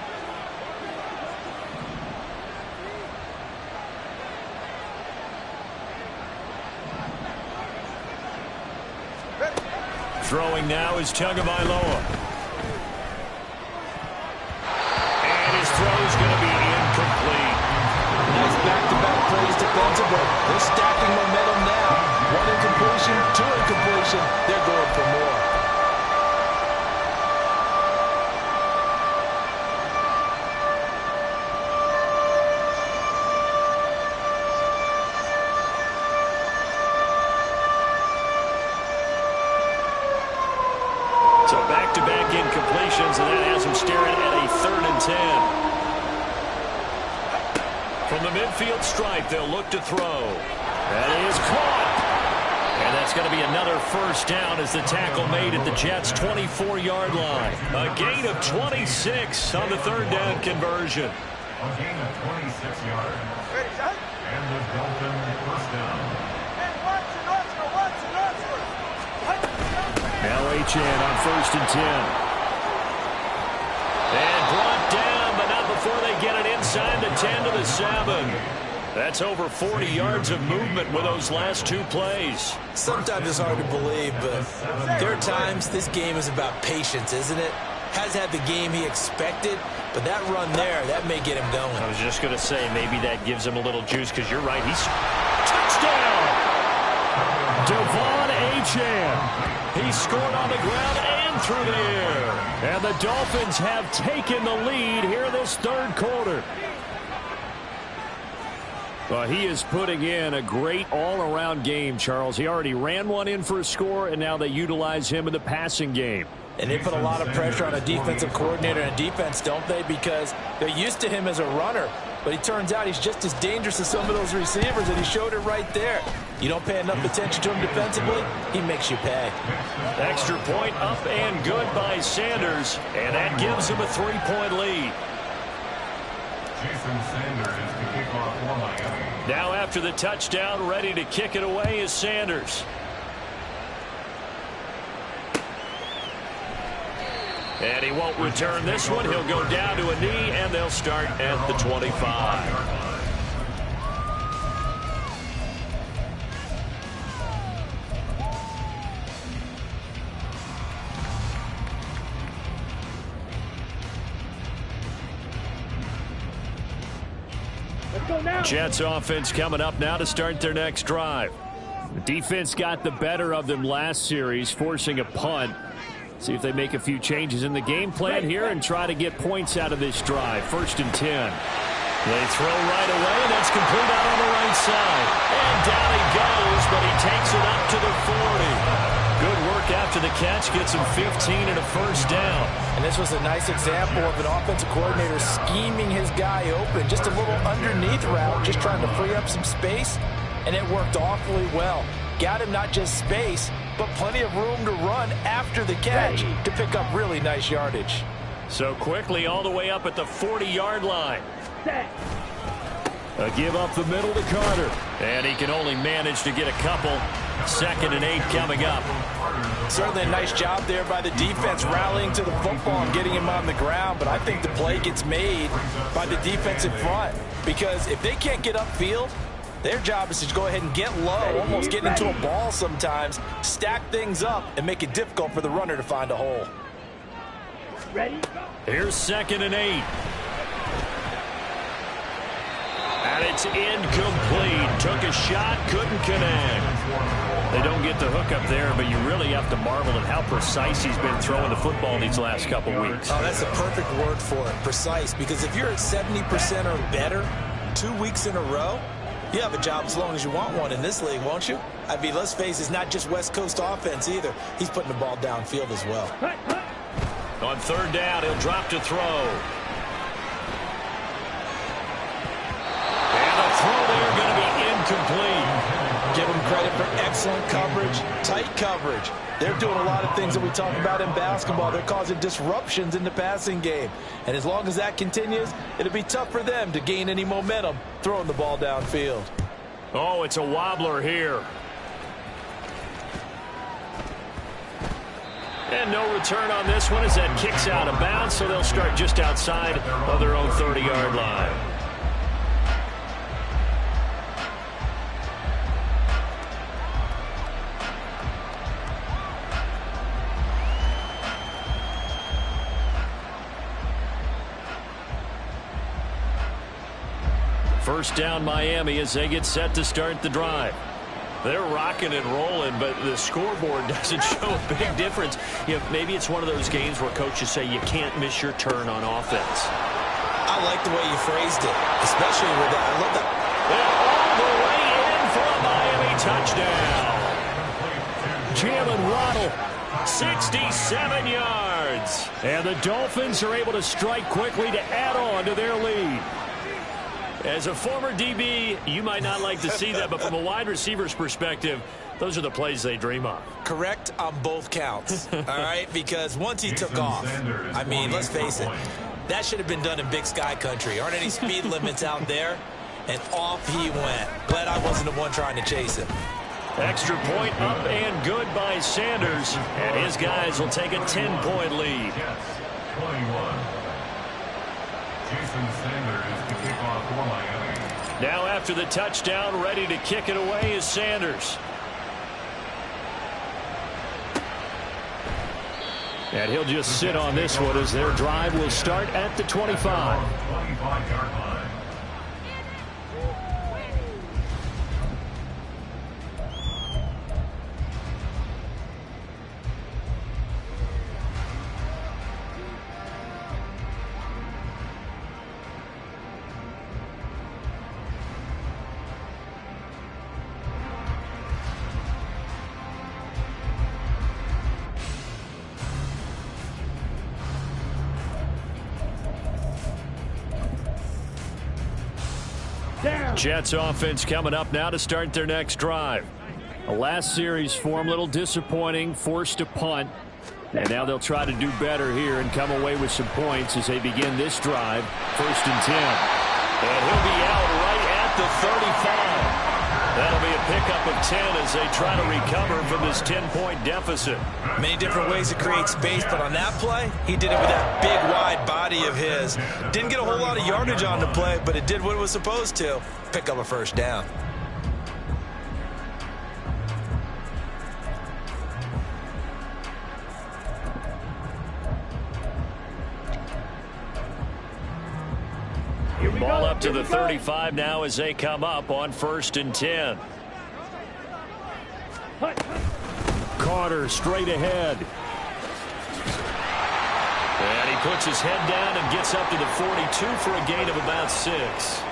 Throwing now is Tagovailoa. And his throw is going to be defensively. They're stacking momentum now. One incompletion, two incompletion. They're going for more. So back-to-back incompletions, and that has him staring at a 3rd and 10. From the midfield stripe, they'll look to throw. That is caught. And that's going to be another first down as the tackle made at the Jets' 24-yard line. A gain of 26 on the 3rd down conversion. A gain of 26 yards. And the Dolphins first down. Now Achane on 1st and 10. And brought down, but not before they get it inside the 10 to the 7. That's over 40 yards of movement with those last 2 plays. Sometimes it's hard to believe, but there are times this game is about patience, isn't it? Has had the game he expected, but that run there, that may get him going. I was just going to say, maybe that gives him a little juice, because you're right. He's touchdown! Devon Achane. He scored on the ground and through the air. And the Dolphins have taken the lead here this 3rd quarter. Well, he is putting in a great all-around game, Charles. He already ran one in for a score, and now they utilize him in the passing game. And they put a lot of pressure on a defensive coordinator and defense, don't they? Because they're used to him as a runner. But it turns out he's just as dangerous as some of those receivers, and he showed it right there. You don't pay enough attention to him defensively, he makes you pay. Extra point up and good by Sanders, and that gives him a 3-point lead. Jason Sanders is the kickoff for Miami. Now after the touchdown, ready to kick it away is Sanders. And he won't return this one. He'll go down to a knee, and they'll start at the 25. Jets offense coming up now to start their next drive. The defense got the better of them last series, forcing a punt. See if they make a few changes in the game plan here and try to get points out of this drive. 1st and 10. They throw right away, and that's complete out on the right side. And down he goes, but he takes it up to the 40. Good work after the catch, gets him 15 and a first down. And this was a nice example of an offensive coordinator scheming his guy open. Just a little underneath route, just trying to free up some space, and it worked awfully well. Got him not just space, but plenty of room to run after the catch to pick up really nice yardage. So quickly all the way up at the 40-yard line. A give up the middle to Carter. And he can only manage to get a couple. 2nd and 8 coming up. Certainly a nice job there by the defense rallying to the football and getting him on the ground. But I think the play gets made by the defensive front. Because if they can't get upfield, their job is to go ahead and get low, almost get into a ball sometimes, stack things up, and make it difficult for the runner to find a hole. Ready? Here's 2nd and 8. And it's incomplete. Took a shot, couldn't connect. They don't get the hook up there, but you really have to marvel at how precise he's been throwing the football these last couple weeks. Oh, that's the perfect word for it, precise. Because if you're at 70% or better 2 weeks in a row, you have a job as long as you want one in this league, won't you? I mean, let's face it, it's not just West Coast offense either. He's putting the ball downfield as well. On 3rd down, he'll drop to throw. And the throw there going to be incomplete. Give them credit for excellent coverage, tight coverage. They're doing a lot of things that we talk about in basketball. They're causing disruptions in the passing game. And as long as that continues, it'll be tough for them to gain any momentum throwing the ball downfield. Oh, it's a wobbler here. And no return on this one as that kicks out of bounds, so they'll start just outside of their own 30-yard line. First down Miami as they get set to start the drive. They're rocking and rolling, but the scoreboard doesn't show a big difference. You know, maybe it's one of those games where coaches say you can't miss your turn on offense. I like the way you phrased it, especially with that. I love that. They're all the way in for a Miami touchdown. Jalen Waddle, 67 yards. And the Dolphins are able to strike quickly to add on to their lead. As a former DB, you might not like to see that, but from a wide receiver's perspective, those are the plays they dream of. Correct on both counts, all right? Because once he took off, I mean, let's face it, that should have been done in Big Sky country. Aren't any speed limits out there? And off he went. Glad I wasn't the one trying to chase him. Extra point up and good by Sanders, and his guys will take a 10-point lead. 21. Jason Sanders to kick off for Miami. Now after the touchdown, ready to kick it away is Sanders. And he'll just sit on this one as their drive will start at the 25. 25-yard line. Jets offense coming up now to start their next drive. The last series form a little disappointing, forced to punt. And now they'll try to do better here and come away with some points as they begin this drive. 1st and 10. And he'll be out right at the 35. That'll be a pickup of 10 as they try to recover from this 10-point deficit. Many different ways to create space, but on that play, he did it with that big, wide body of his. Didn't get a whole lot of yardage on the play, but it did what it was supposed to. Pick up a first down. Ball up to the 35 now as they come up on 1st and 10. Carter straight ahead. And he puts his head down and gets up to the 42 for a gain of about 6.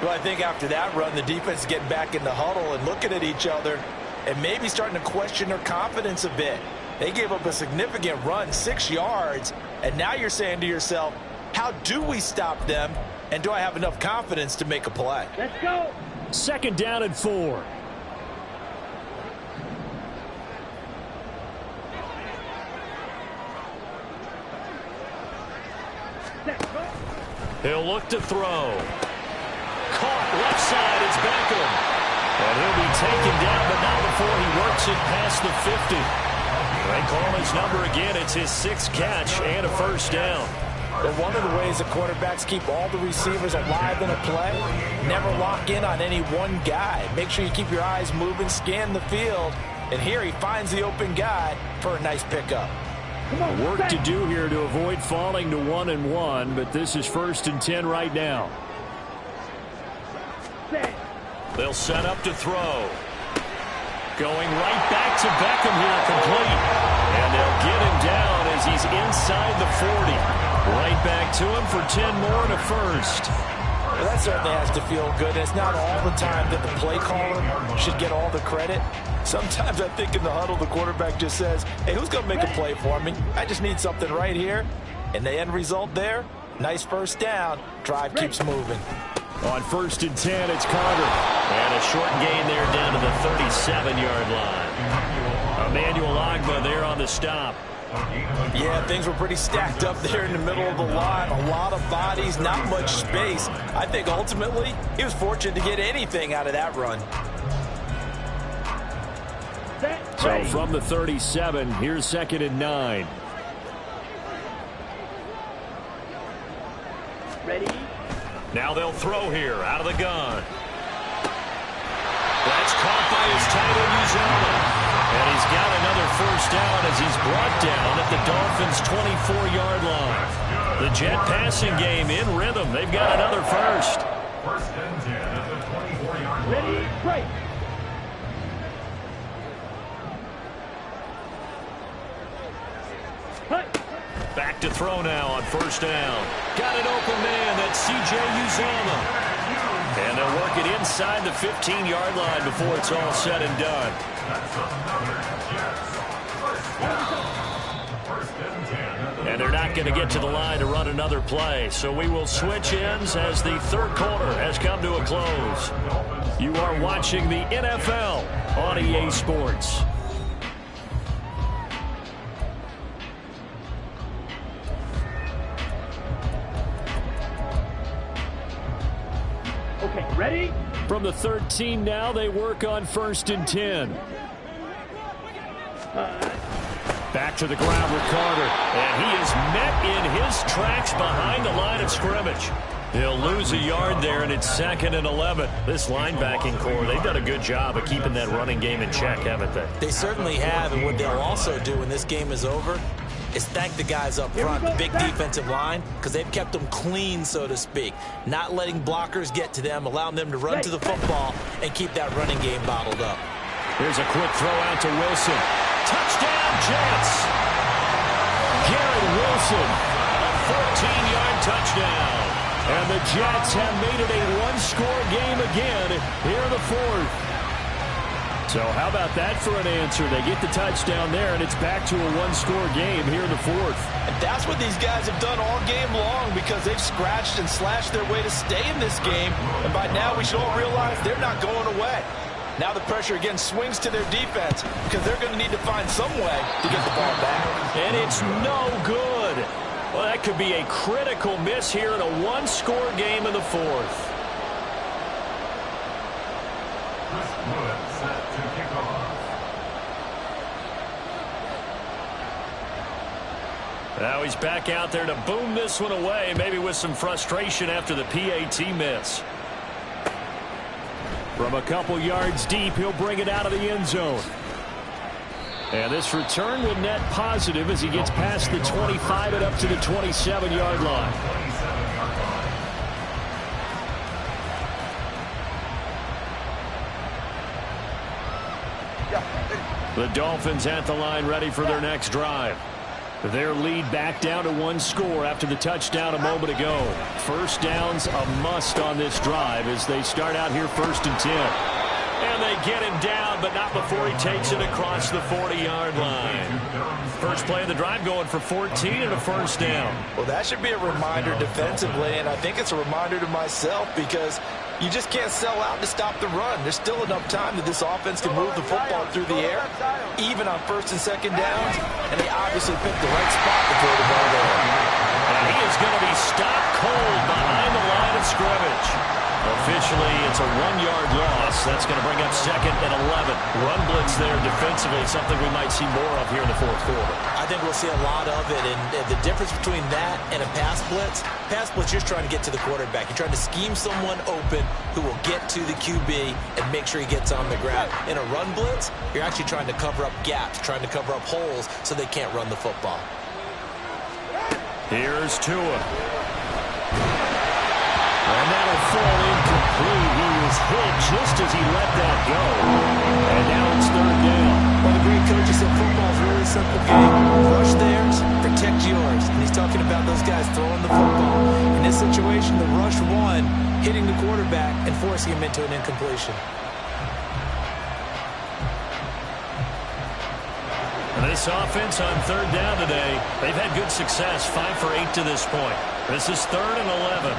Well, I think after that run, the defense is getting back in the huddle and looking at each other and maybe starting to question their confidence a bit. They gave up a significant run, 6 yards, and now you're saying to yourself, how do we stop them, and do I have enough confidence to make a play? Let's go. 2nd down and 4. He'll look to throw. Caught left side. It's Beckham. And he'll be taken down, but not before he works it past the 50. They call his number again. It's his 6th catch and a first down. But one of the ways the quarterbacks keep all the receivers alive in a play, never lock in on any one guy. Make sure you keep your eyes moving, scan the field, and here he finds the open guy for a nice pickup. Work to do here to avoid falling to 1-1, but this is 1st and 10 right now. They'll set up to throw. Going right back to Beckham here, complete. And they'll get him down as he's inside the 40. Right back to him for 10 more and a first. Well, that certainly has to feel good. It's not all the time that the play caller should get all the credit. Sometimes I think in the huddle, the quarterback just says, hey, who's going to make a play for me? I just need something right here. And the end result there, nice first down. Drive keeps moving. On 1st and 10, it's Carter. And a short gain there down to the 37-yard line. Emmanuel Ogbah there on the stop. Yeah, things were pretty stacked up there in the middle of the line. A lot of bodies, not much space. I think ultimately he was fortunate to get anything out of that run. So from the 37, here's 2nd and 9. Ready? Now they'll throw here out of the gun. That's caught by his tight end, Uzomah. And he's got another first down as he's brought down at the Dolphins' 24-yard line. The Jet passing game in rhythm. They've got another first. First and 10 at the 24-yard line. Ready, break. Back to throw now on first down. Got an open man. That's C.J. Uzomah. And they'll work it inside the 15-yard line before it's all said and done. That's another Jets. First and 10 at the And they're not going to get to the line to run another play. So we will switch ends as the third quarter has come to a close. You are watching the NFL on EA Sports. Okay, ready? From the 13 now, they work on first and 10. Back to the ground with Carter. And he is met in his tracks behind the line of scrimmage. He'll lose a yard there, and it's 2nd and 11. This linebacking core, they've done a good job of keeping that running game in check, haven't they? They certainly have, and what they'll also do when this game is over is thank the guys up front, the big defensive line, because they've kept them clean, so to speak. Not letting blockers get to them, allowing them to run to the football and keep that running game bottled up. Here's a quick throw out to Wilson. Touchdown, Jets! Garrett Wilson, a 14-yard touchdown. And the Jets have made it a one-score game again here in the fourth. So how about that for an answer? They get the touchdown there, and it's back to a one-score game here in the fourth. And that's what these guys have done all game long because they've scratched and slashed their way to stay in this game. And by now, we should all realize they're not going away. Now the pressure again swings to their defense because they're going to need to find some way to get the ball back. And it's no good. Well, that could be a critical miss here in a one-score game in the fourth. set to kick off. Now he's back out there to boom this one away, maybe with some frustration after the PAT miss. From a couple yards deep, he'll bring it out of the end zone. And this return will net positive as he gets past the 25 and up to the 27-yard line. The Dolphins at the line ready for their next drive. Their lead back down to one score after the touchdown a moment ago. First down's a must on this drive as they start out here 1st and 10. And they get him down, but not before he takes it across the 40-yard line. First play of the drive going for 14 and a first down. Well, that should be a reminder defensively, and I think it's a reminder to myself because you just can't sell out to stop the run. There's still enough time that this offense can move the football through the air, even on 1st and 2nd downs, and they obviously picked the right spot to throw the ball there. And he is going to be stopped cold behind the line of scrimmage. Officially, it's a 1-yard loss. That's going to bring up 2nd and 11. Run blitz there defensively, something we might see more of here in the fourth quarter. I think we'll see a lot of it, and the difference between that and a pass blitz, you're just trying to get to the quarterback. You're trying to scheme someone open who will get to the QB and make sure he gets on the ground. In a run blitz, you're actually trying to cover up gaps, trying to cover up holes so they can't run the football. Here's Tua. And that'll fall incomplete. He was hit just as he let that go. And now it's 3rd down. Well, the great coach said football is a really simple game. Rush theirs, protect yours. And he's talking about those guys throwing the football. In this situation, the rush one, hitting the quarterback and forcing him into an incompletion. This offense on 3rd down today, they've had good success, 5 for 8 to this point. This is 3rd and 11.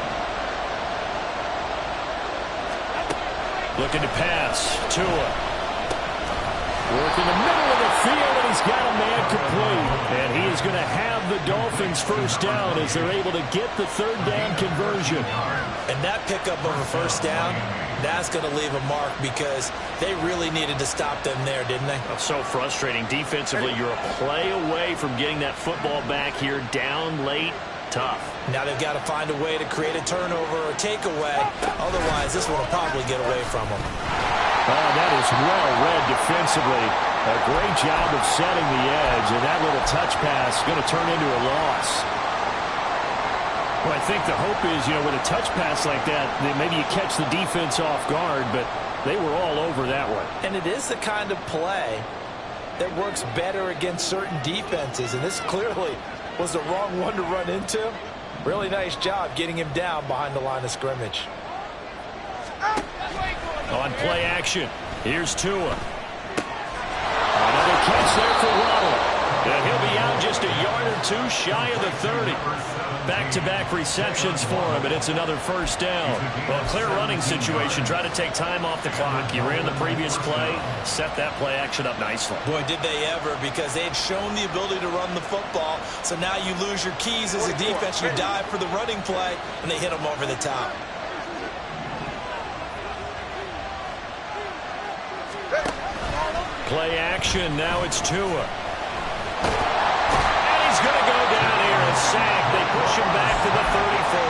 Looking to pass. Tua. Work in the middle of the field, and he's got a man complete. And he is going to have the Dolphins first down as they're able to get the 3rd down conversion. And that pickup of a first down, that's going to leave a mark because they really needed to stop them there, didn't they? That's so frustrating. Defensively, you're a play away from getting that football back here down late. Tough. Now they've got to find a way to create a turnover or takeaway. Otherwise, this one will probably get away from them. Oh, that is well read defensively. A great job of setting the edge, and that little touch pass is going to turn into a loss. Well, I think the hope is, with a touch pass like that, that maybe you catch the defense off guard, but they were all over that one. And it is the kind of play that works better against certain defenses, and this clearly was the wrong one to run into. Really nice job getting him down behind the line of scrimmage. On play action, here's Tua. Another catch there for Waddle. And he'll be out just a yard or two shy of the 30. Back-to-back receptions for him, and it's another first down. Well, clear running situation. Try to take time off the clock. You ran the previous play, set that play action up nicely. Boy, did they ever, because they had shown the ability to run the football. So now you lose your keys as a defense. You dive for the running play, and they hit them over the top. Play action. Now it's Tua. And he's going to go down here and sack. They push him back to the 34.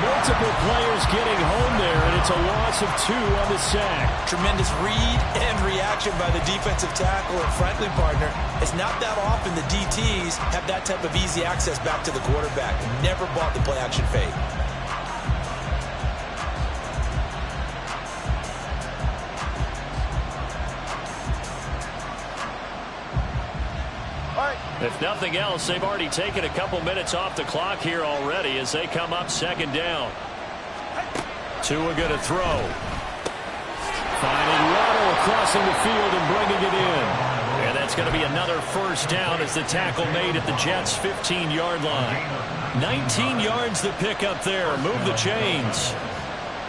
Multiple players getting home there, and it's a loss of 2 on the sack. Tremendous read and reaction by the defensive tackle. And frankly, partner, it's not that often the DTs have that type of easy access back to the quarterback. Never bought the play action fade. If nothing else, they've already taken a couple minutes off the clock here already as they come up second down. Tua going to throw. Finding Waddle crossing the field and bringing it in. And that's going to be another first down as the tackle made at the Jets' 15-yard line. 19 yards to pick up there. Move the chains.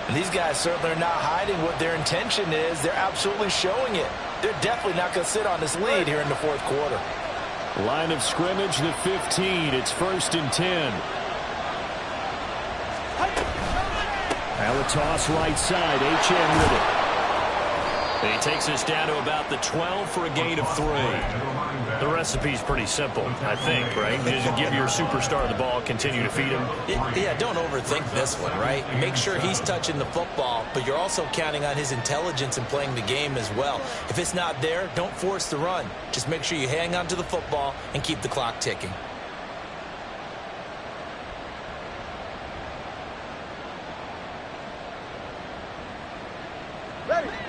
And these guys certainly are not hiding what their intention is. They're absolutely showing it. They're definitely not going to sit on this lead here in the fourth quarter. Line of scrimmage, the 15. It's 1st and 10. Now a toss right side. HM with it. And he takes us down to about the 12 for a gain of 3. The recipe's pretty simple, I think, right? You just give your superstar the ball, continue to feed him. Yeah, don't overthink this one, right? Make sure he's touching the football, but you're also counting on his intelligence in playing the game as well. If it's not there, don't force the run. Just make sure you hang on to the football and keep the clock ticking.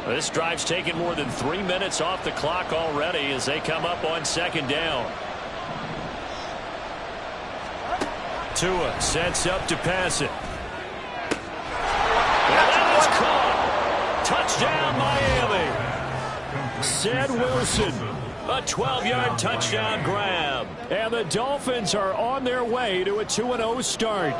This drive's taken more than 3 minutes off the clock already as they come up on second down. Tua sets up to pass it. And that is caught. Touchdown, Miami. Ced Wilson, a 12-yard touchdown grab. And the Dolphins are on their way to a 2-0 start.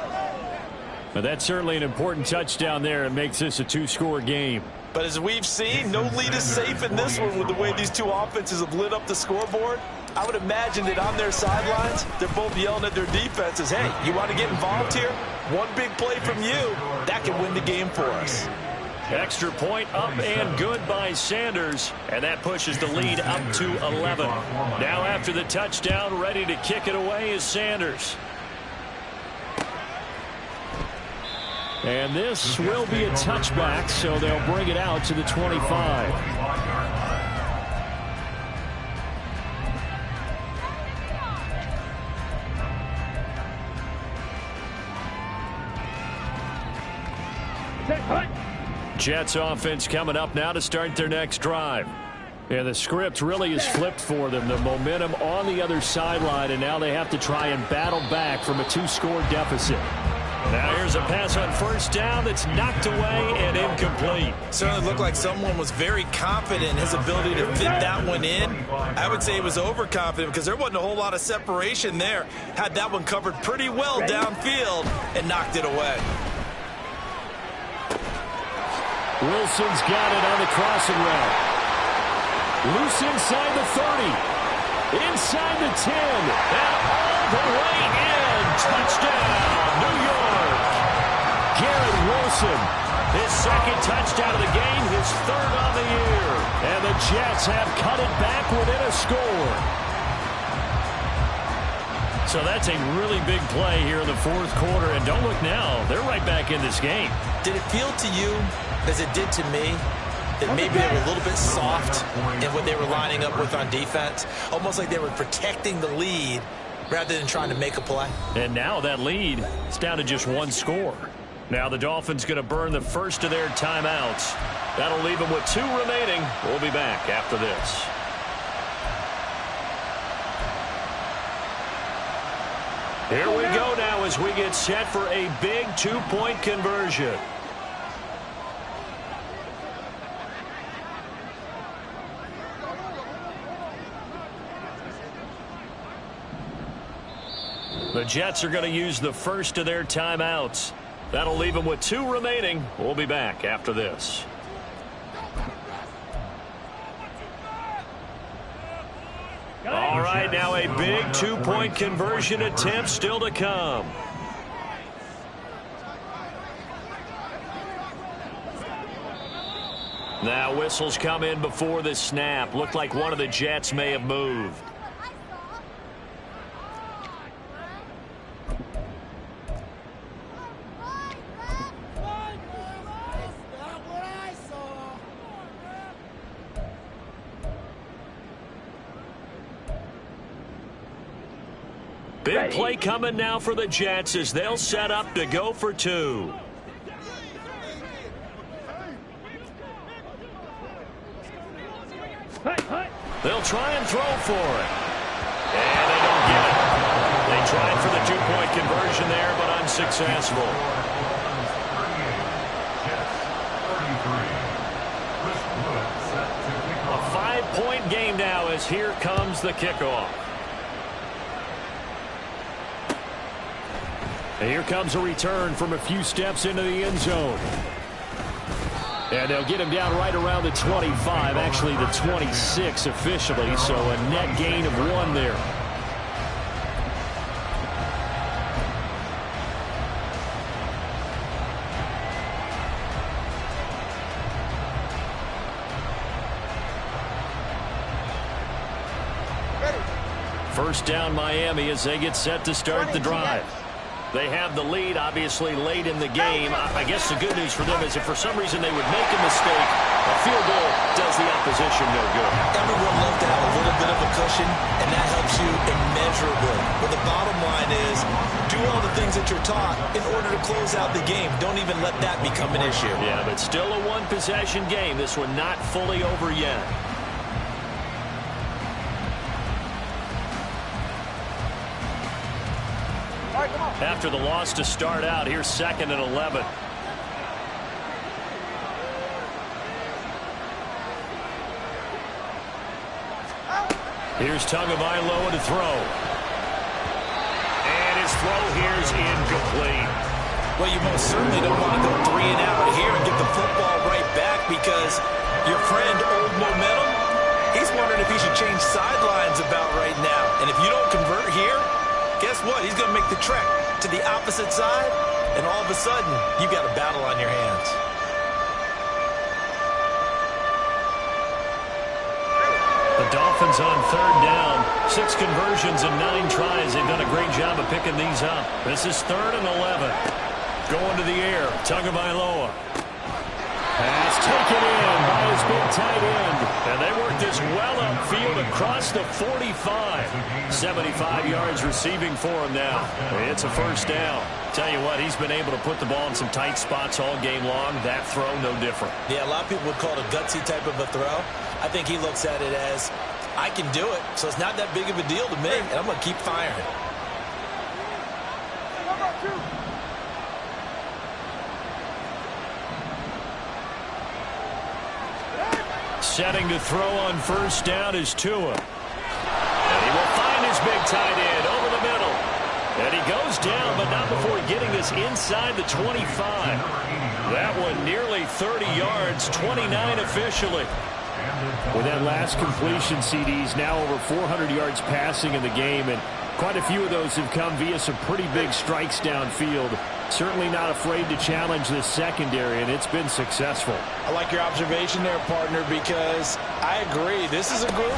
But that's certainly an important touchdown there and makes this a 2-score game. But as we've seen, no lead is safe in this one with the way these two offenses have lit up the scoreboard. I would imagine that on their sidelines, they're both yelling at their defenses, hey, you want to get involved here? One big play from you, that can win the game for us. Extra point up and good by Sanders, and that pushes the lead up to 11. Now after the touchdown, ready to kick it away is Sanders. And this will be a touchback, so they'll bring it out to the 25. Jets offense coming up now to start their next drive. And the script really is flipped for them. The momentum on the other sideline, and now they have to try and battle back from a 2-score deficit. Now here's a pass on first down that's knocked away and incomplete. Certainly looked like someone was very confident in his ability to fit that one in. I would say he was overconfident because there wasn't a whole lot of separation there. Had that one covered pretty well downfield and knocked it away. Wilson's got it on the crossing route. Loose inside the 30. Inside the 10. And all the way in. Touchdown, New York. Garrett Wilson, his second touchdown of the game, his third on the year. And the Jets have cut it back within a score. So that's a really big play here in the fourth quarter. And don't look now, they're right back in this game. Did it feel to you, as it did to me, that maybe they were a little bit soft in what they were lining up with on defense? Almost like they were protecting the lead rather than trying to make a play. And now that lead is down to just one score. Now the Dolphins going to burn the first of their timeouts. That'll leave them with 2 remaining. We'll be back after this. Here we go now as we get set for a big 2-point conversion. The Jets are going to use the first of their timeouts. That'll leave them with 2 remaining. We'll be back after this. All right, now a big 2-point conversion attempt still to come. Now whistles come in before the snap. Looked like one of the Jets may have moved. Big play coming now for the Jets as they'll set up to go for 2. They'll try and throw for it. And they don't get it. They tried for the 2-point conversion there, but unsuccessful. A 5-point game now as here comes the kickoff. And here comes a return from a few steps into the end zone. And they'll get him down right around the 25, actually the 26 officially, so a net gain of 1 there. First down Miami as they get set to start the drive. They have the lead, obviously, late in the game. I guess the good news for them is if for some reason they would make a mistake, a field goal does the opposition no good. Everyone loves to have a little bit of a cushion, and that helps you immeasurably. But the bottom line is, do all the things that you're taught in order to close out the game. Don't even let that become an issue. Yeah, but still a 1-possession game. This one not fully over yet. After the loss to start out, here's 2nd and 11. Here's Tagovailoa to throw. And his throw here's incomplete. Well, you most certainly don't want to go 3 and out here and get the football right back because your friend, Old Momentum, he's wondering if he should change sidelines about right now. And if you don't convert here, guess what? He's going to make the trek to the opposite side, and all of a sudden, you got a battle on your hands. The Dolphins on 3rd down. 6 conversions and 9 tries. They've done a great job of picking these up. This is 3rd and 11. Going to the air. Tagovailoa. Pass taken in by his big tight end. And they work this well upfield across the 45. 75 yards receiving for him now. It's a first down. Tell you what, he's been able to put the ball in some tight spots all game long. That throw, no different. Yeah, a lot of people would call it a gutsy type of a throw. I think he looks at it as, I can do it, so it's not that big of a deal to me, and I'm going to keep firing. Setting to throw on first down is Tua. And he will find his big tight end over the middle. And he goes down, but not before getting this inside the 25. That one nearly 30 yards, 29 officially. With that last completion, CD's now over 400 yards passing in the game, and quite a few of those have come via some pretty big strikes downfield. Certainly not afraid to challenge this secondary, and it's been successful. I like your observation there, partner, because I agree. This is a group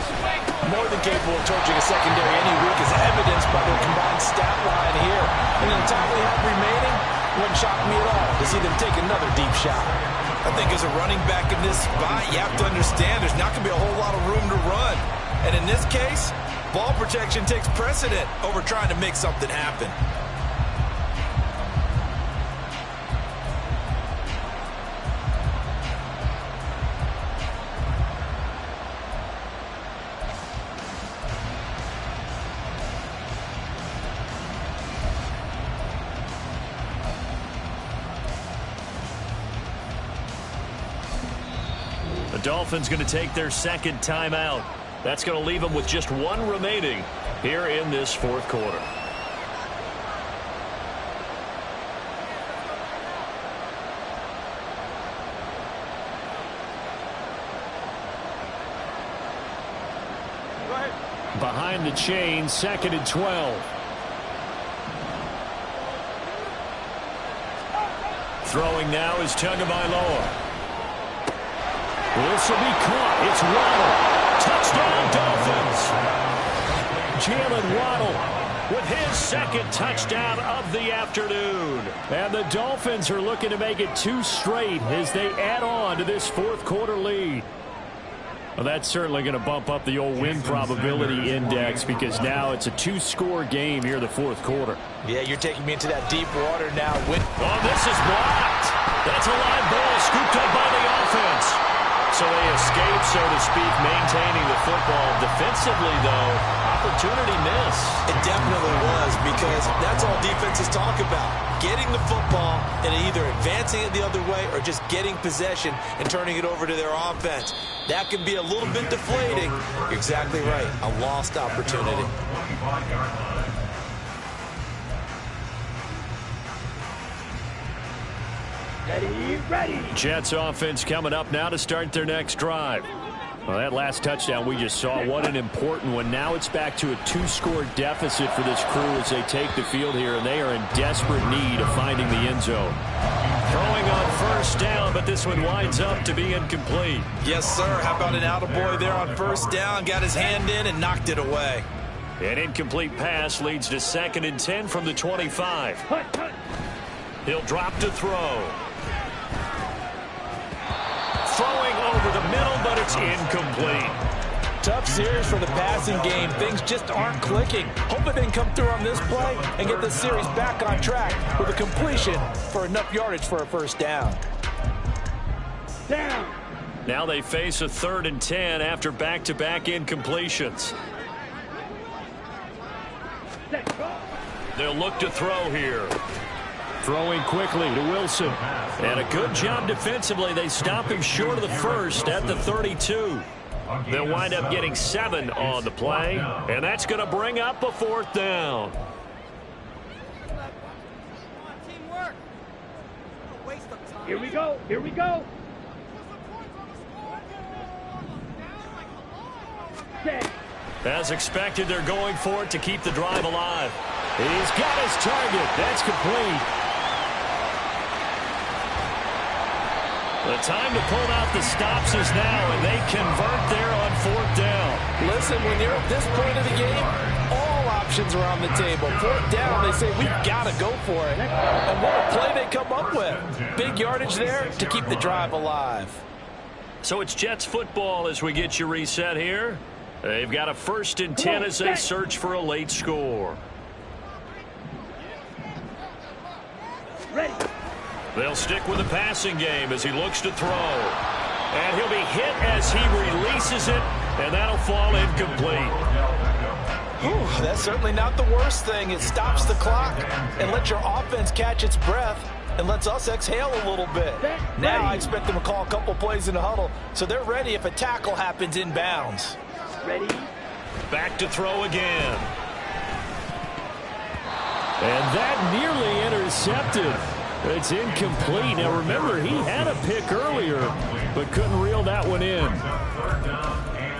more than capable of torching a secondary any week, as evidenced by their combined stat line here. And in the time we have remaining, it wouldn't shock me at all to see them take another deep shot. I think as a running back in this spot, you have to understand there's not going to be a whole lot of room to run. And in this case, Ball protection takes precedent over trying to make something happen. The Dolphins going to take their second timeout. That's going to leave them with just one remaining here in this fourth quarter. Behind the chain, 2nd and 12. Throwing now is Tagovailoa. This will be caught. It's Waddle. Touchdown, Dolphins. Jalen Waddle with his second touchdown of the afternoon. And the Dolphins are looking to make it 2 straight as they add on to this fourth quarter lead. Well, that's certainly going to bump up the old win probability index because now it's a 2-score game here in the fourth quarter. Yeah, you're taking me into that deep water now. Oh, this is blocked. That's a live ball scooped up by the offense. So they escape, so to speak, maintaining the football. Defensively, though, opportunity miss. It definitely was, because that's all defenses talk about. Getting the football and either advancing it the other way or just getting possession and turning it over to their offense. That can be a little bit deflating. You're exactly right. A lost opportunity. Ready. Jets offense coming up now to start their next drive. Well, that last touchdown we just saw, what an important one. Now it's back to a 2-score deficit for this crew as they take the field here, and they are in desperate need of finding the end zone. Throwing on first down, but this one winds up to be incomplete. Yes, sir. How about an attaboy there on first down? Got his hand in and knocked it away. An incomplete pass leads to 2nd and 10 from the 25. He'll drop to throw. Throwing over the middle, but it's incomplete. Tough series for the passing game. Things just aren't clicking. Hope they can come through on this play and get this series back on track with a completion for enough yardage for a first down. Down. Now they face a 3rd and 10 after back-to-back incompletions. They'll look to throw here. Throwing quickly to Wilson. And a good job defensively. They stop him short of the first at the 32. They'll wind up getting 7 on the play. And that's going to bring up a 4th down. Here we go. As expected, they're going for it to keep the drive alive. He's got his target. That's complete. The time to pull out the stops is now, and they convert there on 4th down. Listen, when you're at this point of the game, all options are on the table. 4th down, they say, we've got to go for it. And what a play they come up with. Big yardage there to keep the drive alive. So it's Jets football as we get you reset here. They've got a 1st and 10 as they search for a late score. Ready. They'll stick with the passing game as he looks to throw. And he'll be hit as he releases it, and that'll fall incomplete. Whew, that's certainly not the worst thing. It stops the clock and lets your offense catch its breath and lets us exhale a little bit. Now I expect them to call a couple plays in the huddle so they're ready if a tackle happens inbounds. Ready. Back to throw again. And that nearly intercepted. It's incomplete. Now remember, he had a pick earlier, but couldn't reel that one in.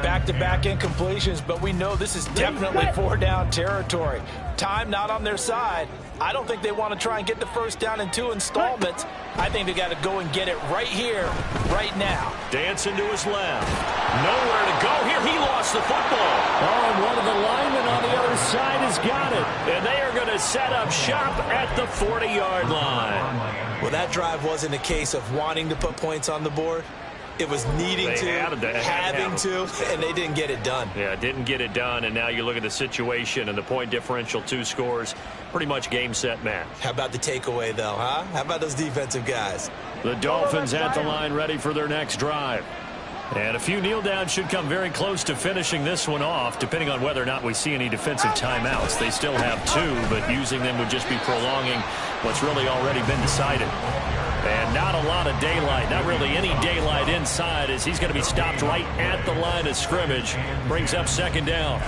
Back-to-back incompletions, but we know this is definitely 4-down territory. Time not on their side. I don't think they want to try and get the first down in 2 installments. I think they got to go and get it right here, right now. Dancing to his left. Nowhere to go here. He lost the football. Oh, and one of the linemen on the other side has got it. And they are going to set up shop at the 40-yard line. Well, that drive wasn't a case of wanting to put points on the board. It was needing having to, and they didn't get it done. Yeah, didn't get it done, and now you look at the situation and the point differential, 2 scores, pretty much game, set, match. How about the takeaway, though, huh? How about those defensive guys? The Dolphins at the line ready for their next drive. And a few kneel downs should come very close to finishing this one off, depending on whether or not we see any defensive timeouts. They still have 2, but using them would just be prolonging what's really already been decided. And not a lot of daylight, not really any daylight inside, as he's going to be stopped right at the line of scrimmage. Brings up second down.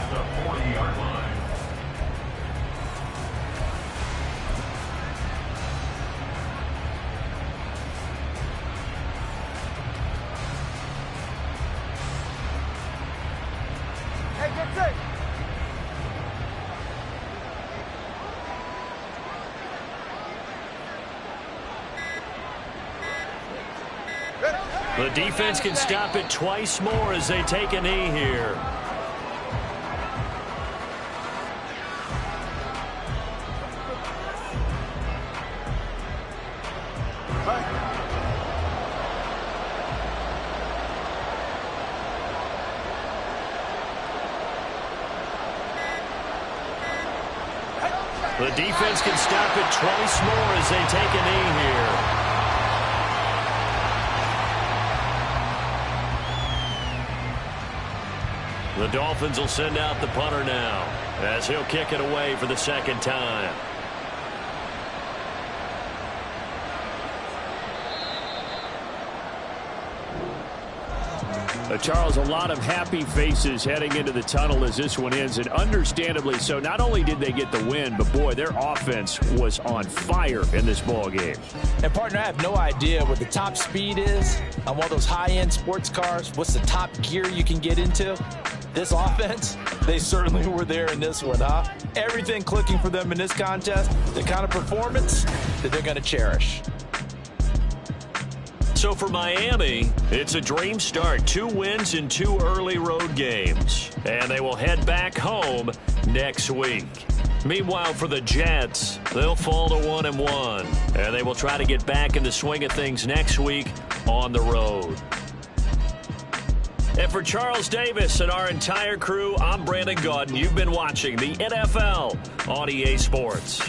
The defense can stop it twice more as they take a knee here. The defense can stop it twice more as they take a knee here. The Dolphins will send out the punter now as he'll kick it away for the second time. Charles, a lot of happy faces heading into the tunnel as this one ends, and understandably so. Not only did they get the win, but boy, their offense was on fire in this ball game. And partner, I have no idea what the top speed is on one of those high-end sports cars. What's the top gear you can get into? This offense, they certainly were there in this one, huh? Everything clicking for them in this contest, the kind of performance that they're going to cherish. So for Miami, it's a dream start. 2 wins in 2 early road games. And they will head back home next week. Meanwhile, for the Jets, they'll fall to 1-1. And they will try to get back in the swing of things next week on the road. And for Charles Davis and our entire crew, I'm Brandon Gaudin. You've been watching the NFL on EA Sports.